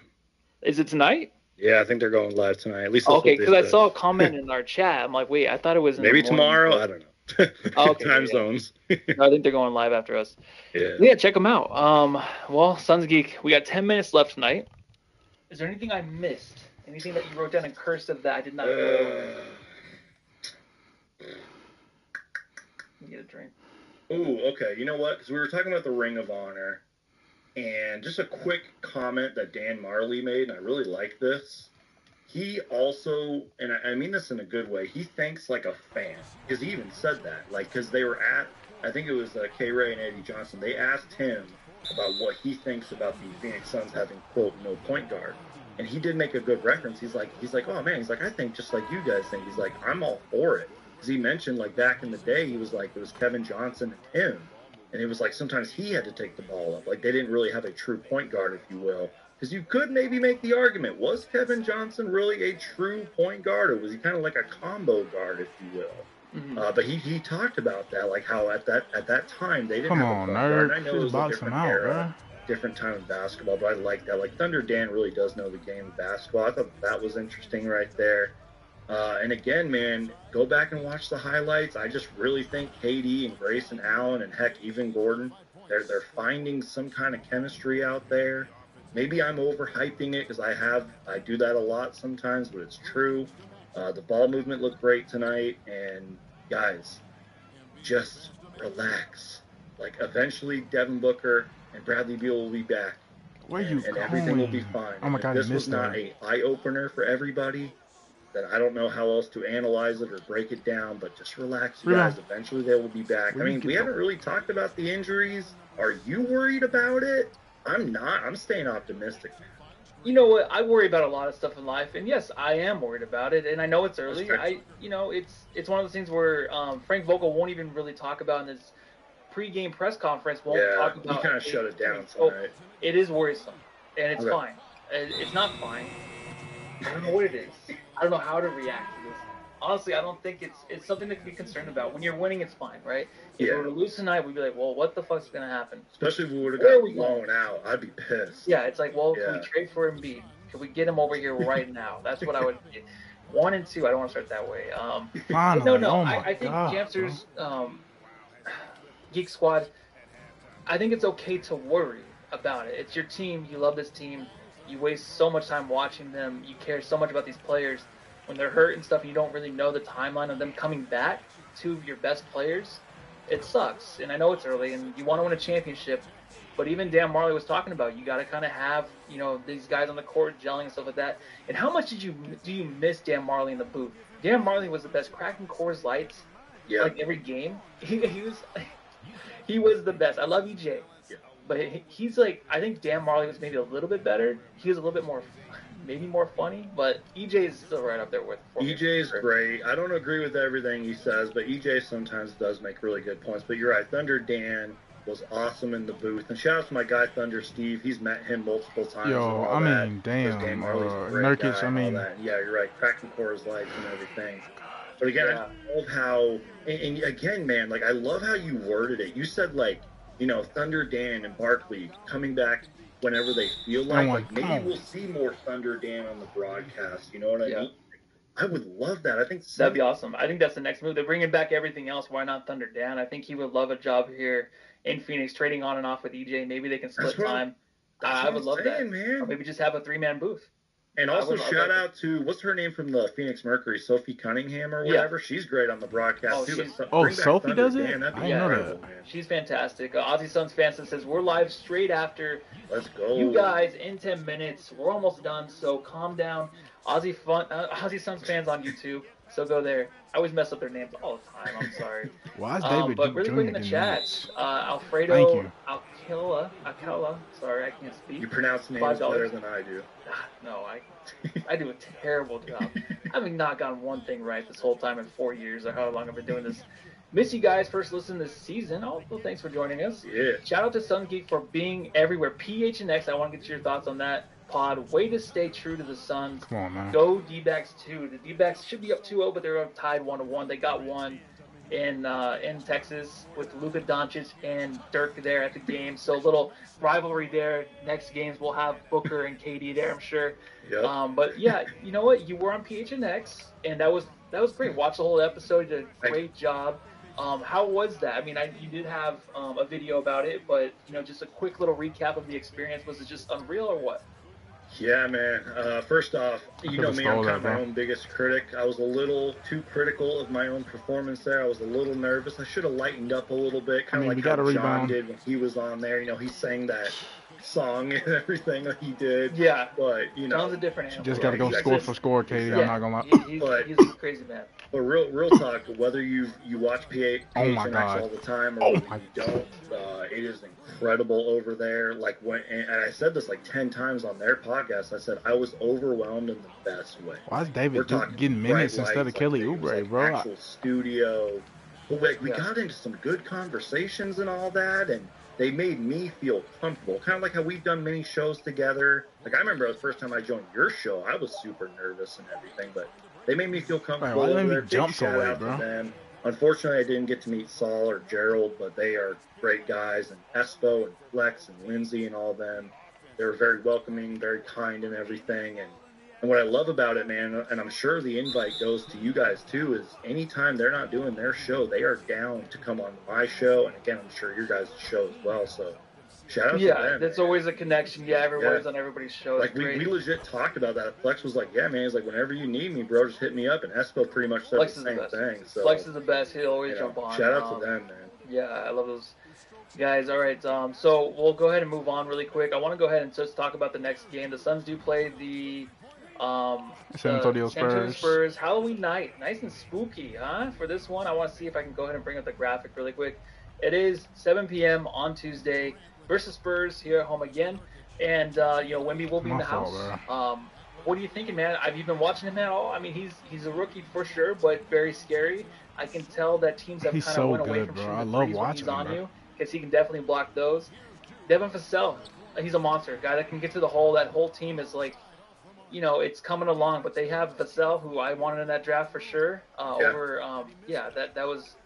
C: Is it tonight?
E: Yeah, I think they're going live tonight. At least that's
C: Okay,
E: what they
C: because I
E: said.
C: saw a comment in our chat. I'm like, wait, I thought it was in
E: Maybe
C: the morning,
E: tomorrow.
C: but-
E: I don't know.
C: Okay,
E: Time
C: yeah.
E: zones.
C: No, I think they're going live after us.
E: Yeah.
C: Yeah, check them out. Well, Suns Geek, we got 10 minutes left tonight. Is there anything I missed? Anything that you wrote down in cursive that I did not know? Get a drink.
E: Ooh, okay. You know what? Because we were talking about the Ring of Honor, and just a quick comment that Dan Marley made, and I really like this. He also, and I mean this in a good way, he thinks like a fan. Because he even said that. Like, because they were at, I think it was K-Ray and Eddie Johnson, they asked him about what he thinks about the Phoenix Suns having, quote, no point guard. And he did make a good reference. He's like, oh man, he's like, I think just like you guys think. He's like, I'm all for it. Because he mentioned, like, back in the day, he was like, it was Kevin Johnson and him. And it was like sometimes he had to take the ball up. Like, they didn't really have a true point guard, if you will. Because you could maybe make the argument, was Kevin Johnson really a true point guard, or was he kind of like a combo guard, if you will?
C: Mm-hmm.
E: But he talked about that, like how at that time they didn't
A: Come
E: have
A: on,
E: a point guard.
A: nerd.
E: And I know it
A: Just
E: was a
A: box
E: different
A: him out,
E: era, different time of basketball, but I like that. Like, Thunder Dan really does know the game of basketball. I thought that was interesting right there. And again, man, go back and watch the highlights. I just really think KD and Grayson Allen and heck, even Gordon, they're finding some kind of chemistry out there. Maybe I'm overhyping it because I do that a lot sometimes, but it's true. The ball movement looked great tonight, and guys, just relax. Like, eventually Devin Booker and Bradley Beal will be back.
A: Where you
E: and
A: going?
E: everything will be fine.
A: Oh my God,
E: If this
A: you
E: was
A: missed
E: not
A: that.
E: an eye-opener for everybody, then I don't know how else to analyze it or break it down, but just relax, you guys. Eventually they will be back. I mean, we haven't really talked about the injuries. Are you worried about it? I'm not. I'm staying optimistic, man.
C: You know what? I worry about a lot of stuff in life, and yes, I am worried about it. And I know it's early. It's one of those things where Frank Vogel won't even really talk about in his pre-game press conference. Won't talk about.
E: He kind of shut it down
C: so
E: tonight.
C: it is worrisome, and it's
E: Okay.
C: fine. It's not fine. I don't know what it is. I don't know how to react to this. Honestly, I don't think it's something to be concerned about. When you're winning, it's fine, right? If we were to lose tonight, we'd be like, well, what the fuck's gonna happen?
E: Especially if we would have
C: Where are
E: got
C: we going?
E: blown out, I'd be pissed.
C: Yeah, it's like, well, can we
E: Yeah.
C: trade for Embiid? Can we get him over here right now? That's what I would. 1 and 2. I don't want to start that way.
A: Finally,
C: no.
A: oh my
C: I think
A: God,
C: Jamsters, Geek Squad. I think it's okay to worry about it. It's your team. You love this team. You waste so much time watching them. You care so much about these players. When they're hurt and stuff, you don't really know the timeline of them coming back to your best players. It sucks. And I know it's early, and you want to win a championship. But even Dan Marley was talking about, you got to kind of have, these guys on the court gelling and stuff like that. And how much do you miss Dan Marley in the booth? Dan Marley was the best, cracking Coors Lights, like every game. He was the best. I love EJ, but he's like, I think Dan Marley was maybe a little bit better. He was a little bit more, maybe more funny, but EJ is still right up there with.
E: EJ is great. I don't agree with everything he says, but EJ sometimes does make really good points. But you're right, Thunder Dan was awesome in the booth. And shout out to my guy Thunder Steve. He's met him multiple times.
A: Yo, I mean, damn,
E: Dan Marley's a great
A: Nurkic,
E: guy
A: I mean,
E: and all that. Yeah, you're right. Cracking Coors Lights and everything. But again, I love how, and again, man, like, I love how you worded it. You said, like, Thunder Dan and Barkley coming back whenever they feel like maybe we'll see more Thunder Dan on the broadcast. You know what I mean? I would love that. I think
C: that'd be awesome. I think that's the next move. They're bringing back everything else. Why not Thunder Dan? I think he would love a job here in Phoenix, trading on and off with EJ. Maybe they can split time. I would love that.
E: Man.
C: Or maybe just have a 3-man booth.
E: And also shout out to, what's her name from the Phoenix Mercury, Sophie Cunningham or whatever. She's great on the broadcast too.
A: Sophie does it?
E: Dan, that'd be
C: incredible,
E: man.
C: She's fantastic. Aussie Suns fan says we're live straight after.
E: Let's go.
C: You guys in 10 minutes. We're almost done, so calm down. Aussie Suns fans on YouTube, so go there. I always mess up their names all the time. I'm sorry.
A: Why is David
C: But really quick in the chat, Alfredo Alcala. Sorry, I can't speak.
E: You pronounce names better than I do.
C: No, I do a terrible job. I have not gotten one thing right this whole time in 4 years or how long I've been doing this. Miss you guys first listen this season. Also, thanks for joining us.
E: Yeah.
C: Shout out to Sun Geek for being everywhere. PHNX, I want to get your thoughts on that pod. Way to stay true to the Suns.
A: Come on, man.
C: Go D-backs too. The D-backs should be up 2-0, but they're tied 1-1. They got one in Texas with Luka Doncic and Dirk there at the game. So a little rivalry there. Next games we'll have Booker and KD there, I'm sure.
E: Yep.
C: But yeah, you know what? You were on PHNX, and that was great. Watch the whole episode. You did a great job. How was that? I mean, you did have a video about it, but just a quick little recap of the experience. Was it just unreal or what?
E: Yeah, man. First off, you know me, I'm kind of my own biggest critic. I was a little too critical of my own performance there. I was a little nervous. I should have lightened up a little bit, kind of like how John did when he was on there. He sang that song and everything that he did.
C: Yeah.
E: But,
C: John's a different animal.
A: Just got to go score for score, Katie. I'm not going
C: to lie. He's a crazy man.
E: But real talk, whether you watch PHNX all the time or whether you don't, it is incredible over there. Like and I said this like 10 times on their podcast. I said I was overwhelmed in the best way.
A: Why is David getting minutes instead of Kelly Oubre, bro?
E: Actual studio. But we got into some good conversations and all that, and they made me feel comfortable. Kind of like how we've done many shows together. Like I remember the first time I joined your show, I was super nervous and everything, but they made me feel comfortable.
A: Why didn't you
E: jump so late, bro? Unfortunately, I didn't get to meet Saul or Gerald, but they are great guys. And Espo and Flex and Lindsay and all of them, they were very welcoming, very kind and everything. And what I love about it, man, and I'm sure the invite goes to you guys too, is anytime they're not doing their show, they are down to come on my show. And again, I'm sure your guys' show as well. So shout out to them.
C: Yeah, that's always a connection. Yeah, everybody's on everybody's show.
E: Like we legit talked about that. Flex was like, "Yeah, man." He's like, "Whenever you need me, bro, just hit me up." And Espo pretty much said
C: Flex
E: the same thing. So
C: Flex is the best. He'll always jump on.
E: Shout out to them, man.
C: Yeah, I love those guys. All right, so we'll go ahead and move on really quick. I want to go ahead and just talk about the next game. The Suns do play the
A: San Antonio
C: Spurs. Halloween night, nice and spooky, huh? For this one, I want to see if I can go ahead and bring up the graphic really quick. It is 7 p.m. on Tuesday versus Spurs here at home again, and Wemby will be in the house. What are you thinking, man? Have you been watching him at all? I mean, he's a rookie for sure, but very scary. I can tell that teams have kind of went away from shooting the threes when he's on you, because he can definitely block those. Devin Vassell, he's a monster, a guy that can get to the hole. That whole team is like, it's coming along, but they have Vassell, who I wanted in that draft for sure. That was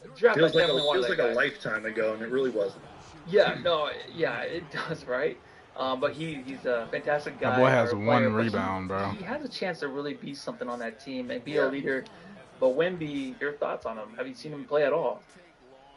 C: a draft.
E: Feels like a lifetime ago, and it really wasn't.
C: It does, right? But he's a fantastic guy.
A: That boy has one
C: player,
A: rebound, bro.
C: He has a chance to really be something on that team and be a leader. But Wemby, your thoughts on him? Have you seen him play at all?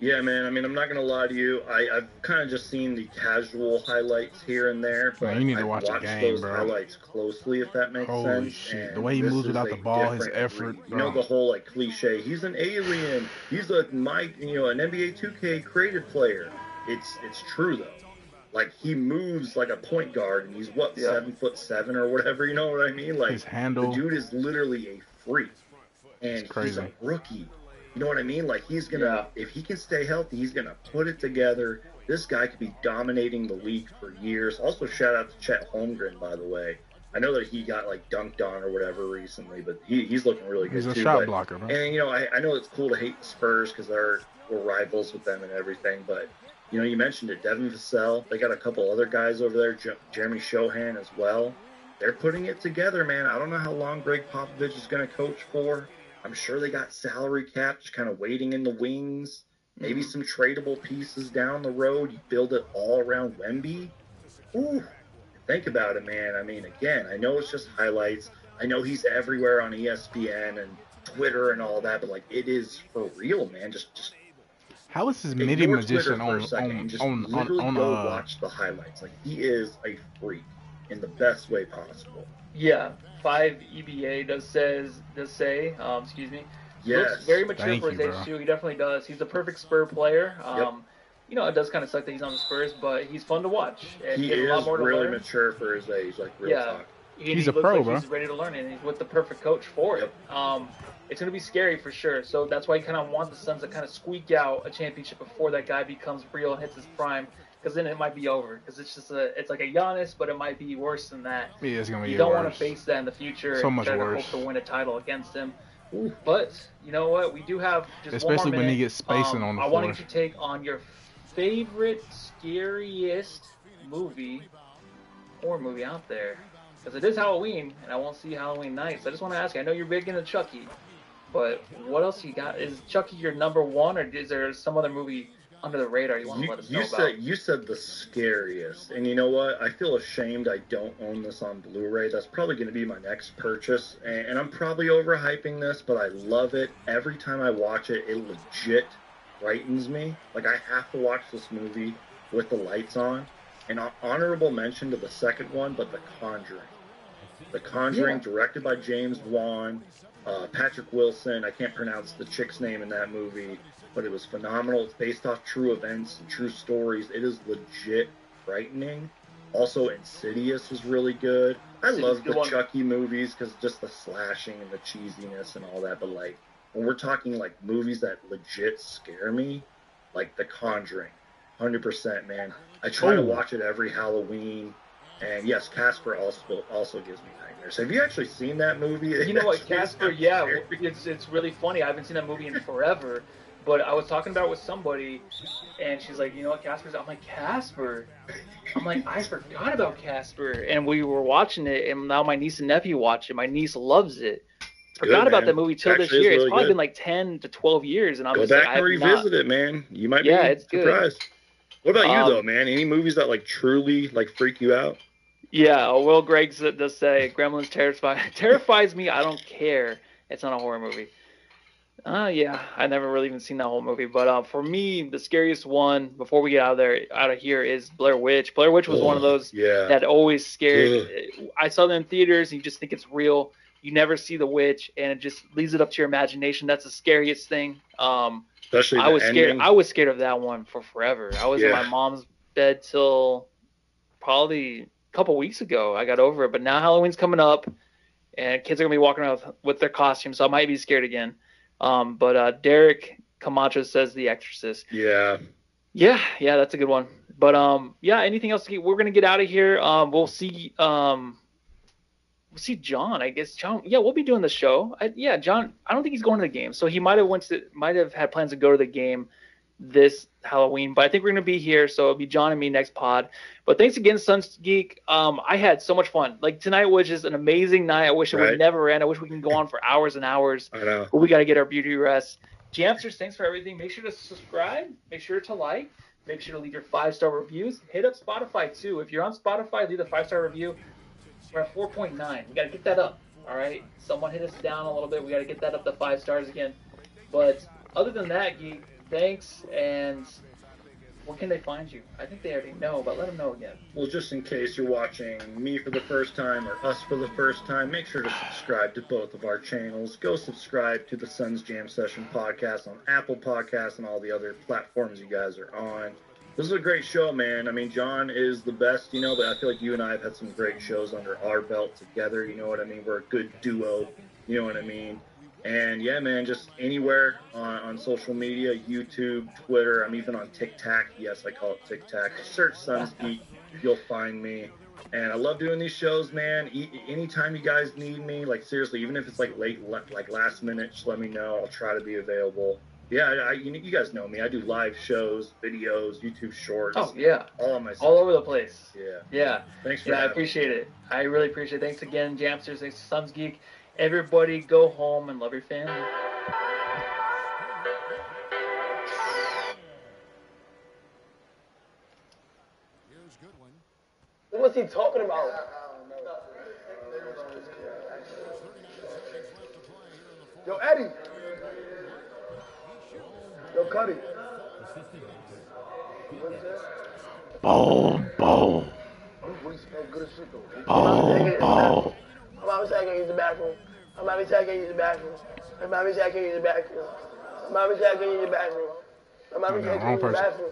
E: Yeah, man. I mean, I'm not going to lie to you. I've kind of just seen the casual highlights here and there. But
A: you need to watch
E: I've
A: the game,
E: those
A: bro.
E: highlights closely, if that makes sense.
A: Holy shit. The way he moves without the ball, his effort.
E: You know, the whole, cliche. He's an alien. He's an NBA 2K created player. It's true, though. Like, he moves like a point guard, and he's, 7'7" or whatever, you know what I mean? Like,
A: his handle.
E: The dude is literally a freak. And he's a rookie. You know what I mean? Like, he's going to, if he can stay healthy, he's going to put it together. This guy could be dominating the league for years. Also, shout out to Chet Holmgren, by the way. I know that he got, dunked on or whatever recently, but he's looking really good,
A: too. He's a
E: too.
A: shot blocker, man.
E: And, I know it's cool to hate the Spurs because we're rivals with them and everything, but, you mentioned it, Devin Vassell. They got a couple other guys over there, Jeremy Shohan as well. They're putting it together, man. I don't know how long Greg Popovich is going to coach for. I'm sure they got salary cap just kind of waiting in the wings. Maybe some tradable pieces down the road. You build it all around Wemby. Ooh, think about it, man. I mean, again, I know it's just highlights. I know he's everywhere on ESPN and Twitter and all that, but it is for real, man. Just
A: how is his midi magician
E: watch the highlights. He is a freak. in the best way possible.
C: Yeah, 5 EBA does say, excuse me.
E: Yes.
C: Looks very mature
A: Thank
C: for his
A: you,
C: age
A: bro.
C: too. He definitely does. He's a perfect Spur player.
E: Yep.
C: You know, it does kind of suck that he's on the Spurs, but he's fun to watch. And
E: He
C: has a lot
E: is
C: more to
E: really
C: learn.
E: mature for his age, like real talk.
A: He's
C: he
A: a
C: looks
A: pro,
C: like
A: bro.
C: he's ready to learn, and he's with the perfect coach for it. It's going to be scary for sure. So that's why you kind of want the Suns to kind of squeak out a championship before that guy becomes real and hits his prime, because then it might be over. Because it's like a Giannis, but it might be worse than that.
A: Yeah, it's gonna be
C: You don't
A: worse.
C: want to face that in the future
A: So
C: and
A: much
C: try to
A: worse.
C: hope to win a title against him. But you know what? We do have just
A: Especially
C: one more
A: when
C: minute.
A: he gets spacing on the
C: I
A: floor.
C: wanted you to take on your favorite, scariest horror movie out there. Because it is Halloween, and I won't see Halloween night. So I just want to ask you, I know you're big into Chucky, but what else you got? Is Chucky your number one, or is there some other movie under the radar you want to let us know about?
E: You said the scariest, and you know what? I feel ashamed I don't own this on Blu-ray. That's probably going to be my next purchase, and I'm probably overhyping this, but I love it. Every time I watch it, it legit frightens me. Like, I have to watch this movie with the lights on. An honorable mention to the second one, but The Conjuring. The Conjuring, directed by James Wan, Patrick Wilson. I can't pronounce the chick's name in that movie, but it was phenomenal. It's based off true events and true stories. It is legit frightening. Also, Insidious is really good. I love the Chucky movies because just the slashing and the cheesiness and all that. But like, when we're talking like movies that legit scare me, like The Conjuring, 100%, man. I try to watch it every Halloween. And yes, Casper also gives me nightmares. Have you actually seen that movie?
C: You know what, Casper? Yeah, it's really funny. I haven't seen that movie in forever, but I was talking about it with somebody, and she's like, you know what, Casper's? I'm like, Casper? I'm like, I forgot about Casper, and we were watching it, and now my niece and nephew watch it. My niece loves it. Forgot about that movie till this year. It's probably been like 10 to 12 years, and I'm just like,
E: go back and revisit it, man. You might be
C: it's
E: surprised.
C: Good.
E: What about you though, man? Any movies that like truly like freak you out?
C: Yeah, Will Gregg does say Gremlins terrifies me. I don't care. It's not a horror movie. Yeah, I never really even seen that whole movie. But for me, the scariest one before we get out of here is Blair Witch. Blair Witch was one of those that always scared. I saw them in theaters, and you just think it's real. You never see the witch, and it just leaves it up to your imagination. That's the scariest thing.
E: Especially
C: I was scared. I was scared of that one for forever. I was in my mom's bed till probably a couple weeks ago. I got over it, but now Halloween's coming up, and kids are gonna be walking around with their costumes, so I might be scared again. But Derek Camacho says The Exorcist.
E: Yeah,
C: that's a good one. But anything else? We're gonna get out of here. We'll see. We'll see John. I guess John. Yeah, we'll be doing the show. John. I don't think he's going to the game, so he might have had plans to go to the game this Halloween. But I think we're gonna be here, so it'll be John and me next pod. But thanks again, Suns Geek. I had so much fun. Like, tonight was just an amazing night. I wish it would never end. I wish we can go on for hours and hours.
E: I know.
C: But we got to get our beauty rest. Jamsters, thanks for everything. Make sure to subscribe. Make sure to like. Make sure to leave your 5-star reviews. Hit up Spotify too. If you're on Spotify, leave a 5-star review. We're at 4.9. We got to get that up. All right. Someone hit us down a little bit. We got to get that up to 5 stars again. But other than that, Geek, thanks. And where can they find you? I think they already know, but let them know again.
E: Well, just in case you're watching me for the first time or us for the first time, make sure to subscribe to both of our channels. Go subscribe to the Suns Jam Session podcast on Apple Podcasts and all the other platforms you guys are on. This is a great show, man. I mean, John is the best, but I feel like you and I have had some great shows under our belt together. You know what I mean? We're a good duo. You know what I mean? And yeah, man, just anywhere on social media, YouTube, Twitter. I'm even on TikTok. Yes, I call it TikTok. Search Suns Geek. You'll find me. And I love doing these shows, man. Anytime you guys need me, like seriously, even if it's like last minute, just let me know. I'll try to be available. Yeah, you guys know me. I do live shows, videos, YouTube shorts.
C: Oh, yeah.
E: All on my
C: all over the place.
E: Yeah. Thanks for
C: I appreciate it. I really appreciate it. Thanks again, Jamsters. Thanks to Suns Geek. Everybody go home and love your family.
F: What was he talking about? Yo, Eddie. Yo, Cuddy.
A: Boom, boom.
F: Good as shit, though.
A: Oh.
F: My mama said I can't use the bathroom. My mama said I can't use the bathroom. My mama said I can't use the bathroom. My mama said I can't use the bathroom. My mama said I can't use the bathroom.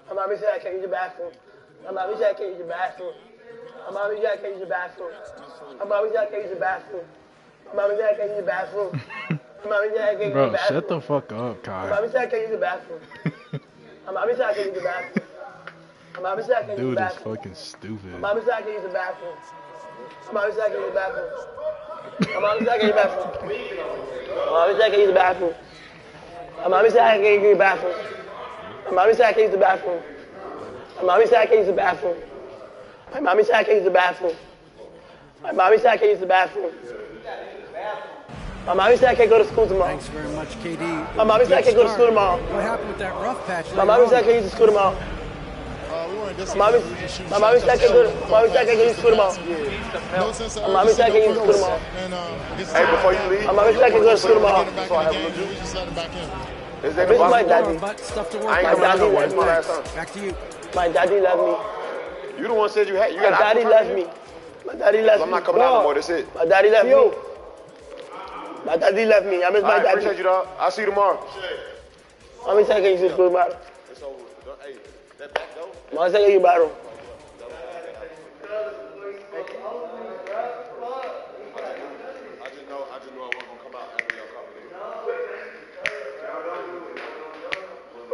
F: My mama said I can't use the bathroom. My mama said I can't use the bathroom. My mama said I can't use the bathroom. My mama said I can't use the bathroom. My mama said I can't use the bathroom. My mama said I can't use the
A: Bro,
F: bathroom.
A: shut the fuck up,
F: My
A: Kai.
F: mama said I can't use the bathroom. My mama said I can't use the bathroom. My mama said I can't use the
A: Dude is
F: bathroom.
A: fucking stupid.
F: My mama said I can't use the bathroom. My mama said I can't use the bathroom. My mama said I can't use the bathroom. My mama said I can't use the bathroom. My mama said I can't use the bathroom. My mama said I can't use the bathroom. My mama said I can't use the bathroom. My mama said I can't use the bathroom. My mama said I can't use the bathroom. My mama said I can't go to school tomorrow.
H: Thanks very much, KD.
F: My mama said I can't go to school tomorrow.
H: What happened with that rough patch?
F: My mama said I can't use the school tomorrow. My mama said I can't go to school tomorrow. My mama said I can't use the school tomorrow.
B: Hey, before you leave,
F: my mama said I can't go to school tomorrow.
B: so I have a little juice. Is that
F: This is my daddy.
H: Stuff to work
B: I ain't
F: My
B: coming out
F: daddy
B: no way.
F: loves
B: It's my
F: me.
B: last time.
H: Back to you.
F: My daddy loves me.
B: You the one said you had. You
F: My
B: got.
F: daddy loves me. My daddy loves me.
B: I'm not coming out no more. That's it.
F: My daddy left me. My daddy left me. I miss my
B: Alright,
F: daddy.
B: appreciate you, dog. I'll see you tomorrow.
F: How many seconds you school tomorrow?
B: It's over. Hey, that back door.
F: How many seconds you battle?
B: I just know I wasn't gonna come out after y'all couple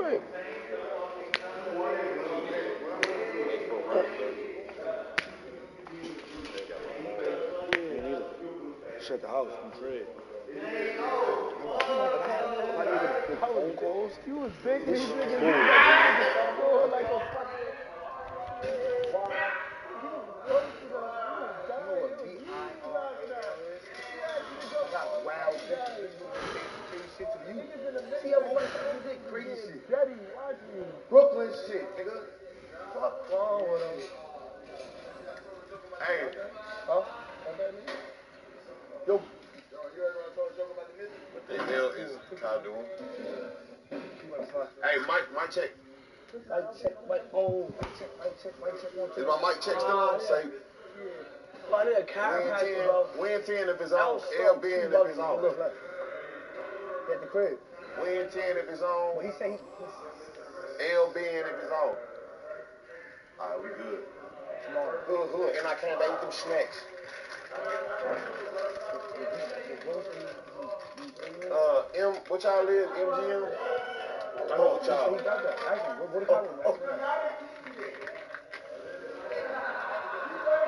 F: Right.
B: Shut the house. I'm afraid.
F: You was big. You was big. Like a
B: Brooklyn shit, nigga. Fuck wrong with him. Hey. Huh? Yo. You heard what I told you about the music? What the hell is Kyle doing? Hey, mic check.
F: Mic check, mic phone. Mic check, mic check, mic check.
B: Is my mic check still on? Say.
F: I need a chiropractor, bro.
B: Win 10 if it's on. LB if it's on.
F: At the crib.
B: Win 10 if it's on.
F: He said
B: LB if it's on. Alright, we good. Hood. And I can't eat them snacks. What y'all is? MGM? Oh, y'all.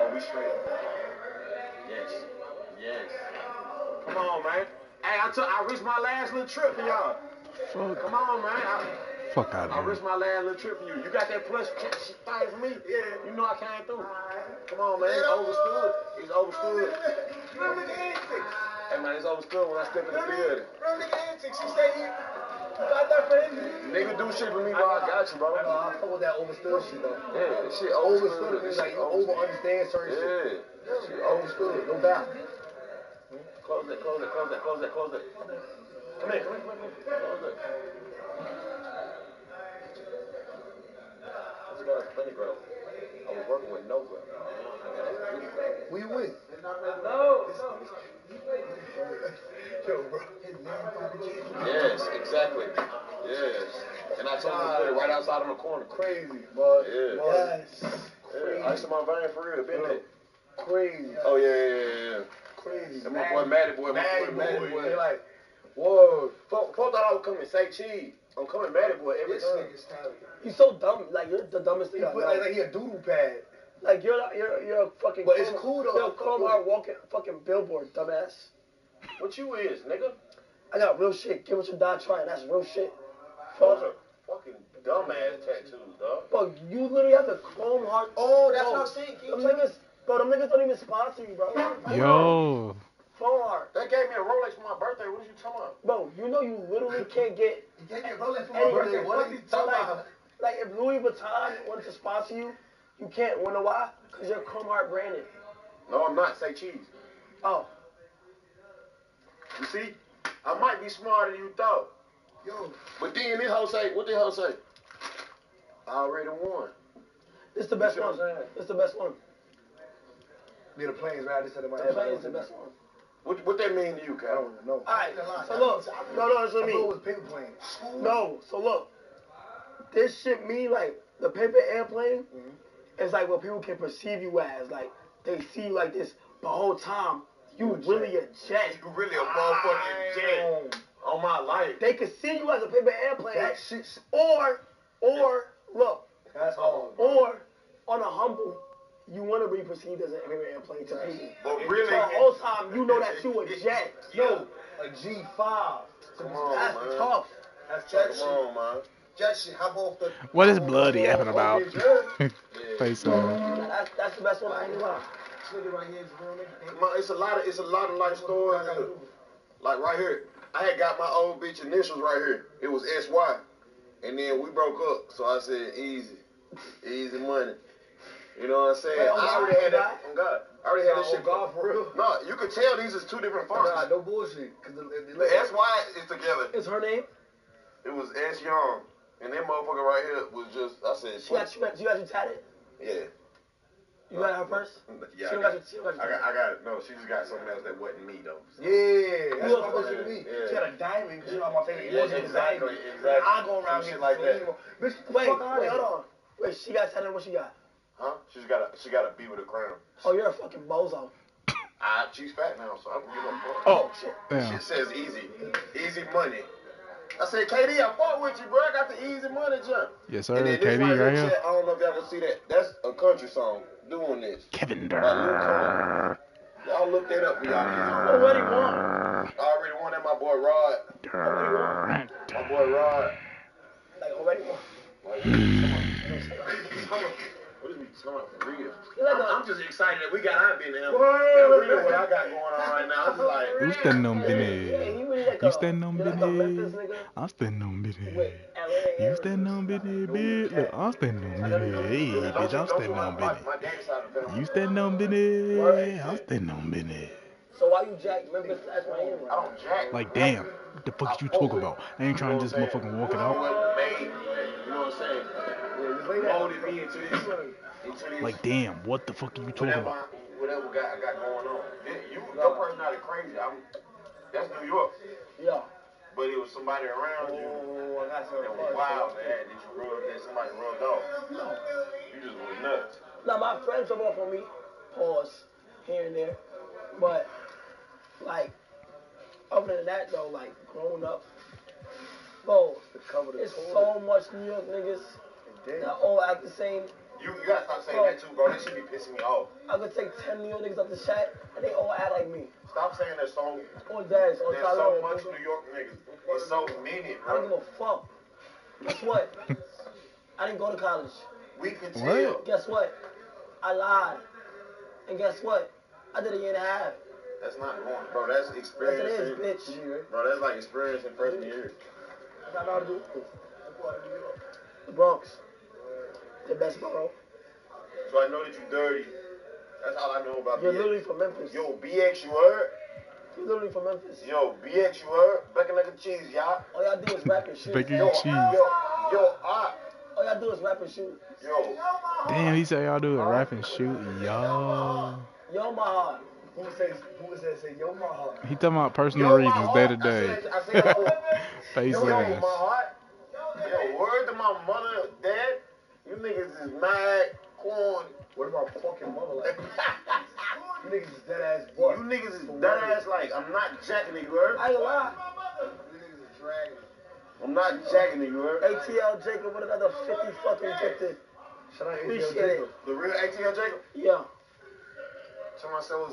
B: Oh, we straight. Yes. Come on, man. Hey, I risked my last little trip for y'all.
A: Fuck.
B: Come on, man.
A: Fuck out
B: I
A: of here.
B: risked my last little trip for you. You got that plus thing for me? Yeah. You know I came through. Come on, man. It's overstood. It's overstood. Hey, man, it's overstood when I step in the field. Bro, nigga, antics. You say you got that for him? Nigga do shit for me, bro. I got you, bro. I fuck with that overstood shit, though. Yeah, this shit overstood. It's like you over-understand certain shit. Yeah. Shit overstood. No doubt. Close that. Come here. Close it. Close it. Plenty grow. I was working with no grow. Where you with? No. Yo, bro. Yes, exactly. Yes. And I told him to put it right outside on the corner. Crazy, bud. Yeah. Yes. Yeah. Ice in my vein for real. Been there. Crazy. Oh, yeah. Crazy. And my boy Matty boy. They're like, whoa. Folk thought I would come and say cheese. I'm coming Matty boy every time.
F: He's so dumb. Like, you're the dumbest thing I know.
B: Like he a doodle pad.
F: Like, you're a fucking...
B: But it's cool, though.
F: You're a Chrome Heart walking fucking billboard, dumbass.
B: What you is, nigga?
F: I got real shit. Give what you die trying. That's real shit.
B: Those are fucking dumbass tattoos, dog.
F: Bro, you literally have the Chrome Heart.
B: Oh, that's what I'm saying.
F: Them niggas don't even sponsor you, bro.
A: Yo.
F: Chrome Heart.
B: They gave me a Rolex for my birthday. What are you talking about?
F: Bro, you know you literally can't get...
B: You gave me a Rolex for my birthday. What are you talking about?
F: Like, if Louis Vuitton wanted to sponsor you, you can't. Wanna know why? Because you're Chrome Heart branded.
B: No, I'm not. Say cheese.
F: Oh.
B: You see? I might be smarter than you thought. Yo. But then this hoe say, what the hell say? I already won.
F: It's the best one. It's the best one.
L: Yeah, the planes, right? I just said in my
F: The
L: head.
F: plane is the best one.
B: What that mean to you,
L: I
B: Cal?
L: don't even know.
F: Alright, so look. No, that's what I
L: I thought it
F: mean.
L: was paper plane.
F: No, so look. This shit mean like the paper airplane is like what people can perceive you as. Like they see you like this the whole time. You really a jet.
B: You really a motherfucking jet on my life.
F: They can see you as a paper airplane.
L: That shit's
F: Or look,
L: that's all.
F: or on a humble, you want to be perceived as a paper airplane to people.
B: But really,
F: So the whole time you know that you a jet.
L: Yo, a G5.
B: Come on,
F: That's
B: man.
F: tough.
L: That's
B: Come
L: jet shit.
B: on, man.
L: Jet shit. How about the?
A: What is bloody yapping about? Face on.
F: That's the best one I ain't lie.
B: Man, it's a lot of life stories. Like right here, I had got my old bitch initials right here. It was SY, and then we broke up. So I said easy money. You know what I'm saying?
F: Wait,
B: I already had that.
F: God?
B: On God, I already had that shit.
L: God, for real?
B: No, you could tell these is two different functions.
L: Nah, no bullshit. Cause
B: The SY is together.
F: Is her name?
B: It was S Young, and that motherfucker right here was just. I said,
F: She got you tatted?
B: yeah.
F: You got her purse?
B: Yeah,
F: She
B: I
F: got
B: got,
F: you. She got you.
B: I got it. No, she just got something else that wasn't me though.
L: Yeah, that's
F: Look,
L: what I'm supposed to be.
B: yeah.
L: She had a diamond. She was my favorite.
B: Yeah,
L: emoji,
B: exactly,
L: diamond.
B: exactly.
L: I go around
B: Some
L: here
B: shit like that.
L: Bitch,
F: Wait,
L: fuck out
F: hold
L: of here.
F: on. Wait, she got tatted. What she got?
B: Huh? She got a B with a crown.
F: Oh, you're a fucking bozo.
B: She's fat now, so I don't give a fuck.
A: Oh,
F: shit.
A: yeah.
B: Shit says easy money. I said, KD, I fought with you, bro. I got the easy money jump.
A: Yes, sir.
B: And then this
A: KD right here.
B: I don't know if y'all can see that. That's a country song. Doing this.
A: Kevin
B: By Luke Combs. Y'all look that up for y'all.
F: I already won.
B: I already won that, my boy Rod. My boy Rod.
F: Like, already won.
B: Like, what is we talking about for real? I'm just excited that we got our business. That's really what I got going on right now. I'm just like,
A: You standing on business.
F: Like
A: You standing on
F: like a Memphis
A: business.
F: nigga.
A: I'm standing on business.
F: Wait, LA.
A: You standing on business, bitch. Look, I'm standing on business. Hey, bitch, I'm standing on business.
B: my daddy's side of the family.
A: You standing on business. I'm standing on business.
F: So why you jack Memphis slash Miami?
B: I don't jack.
A: Like, damn. What the fuck you talking about? I ain't trying to just motherfucking walk it out.
B: Made, you know what I'm saying? Molded me into this.
A: Like, damn. What the fuck are you talking about?
B: Whatever I got going on. Your personality crazy. That's New York.
F: Yeah.
B: But it was somebody around you
F: Oh, I got
B: that
F: something.
B: was wild, man. That somebody rubbed off. You just was nuts.
F: Now my friends come off on me, pause, here and there, but like other than that though, like growing up, bro, it's so much New York niggas that all act the same.
B: You gotta stop saying that too, bro. That should be pissing me off.
F: I could take 10 New York niggas up the chat and they all act like me.
B: Stop saying there's so
F: There's so
B: much New York niggas. There's so many,
F: I don't
B: bro.
F: give a fuck. Guess what? I didn't go to college.
B: We can tell.
A: What?
F: Guess what? I lied. And guess what? I did a year and a half.
B: That's not going, bro. That's experience.
F: Yes, it is, bitch.
B: Bro, that's like experience in freshman year.
F: I got nothing to do with this. The Bronx. The best borough.
B: So I know that you dirty. That's all I know about
F: You're
B: BX.
F: literally from Memphis.
B: Yo, BX, you heard?
F: You're literally from Memphis.
B: Yo, BX, you heard? Bacon like a cheese, y'all.
F: All y'all do is rap and shoot.
A: Bacon and cheese.
F: All y'all do is rap and shoot.
B: Yo.
A: Damn, he said y'all do a rap and shoot. Yo.
F: Yo, my heart.
L: Who said, say, yo, my heart?
A: He talking about personal reasons, day to day. Face
B: Yo, my
A: ass.
B: heart. Yo, word to my mother and dad. You niggas is mad corn.
L: What about fucking mother? Like, you niggas is dead ass what?
B: You niggas is dead ass like, I'm not jacking it, you heard?
F: I ain't lie.
L: You niggas is dragging.
B: I'm not jacking it, you heard?
F: ATL Jacob with another 50 fucking gifted.
L: Shout out ATL
F: Appreciate
L: Jacob.
F: it.
B: The real ATL Jacob?
F: Yeah.
B: Tell myself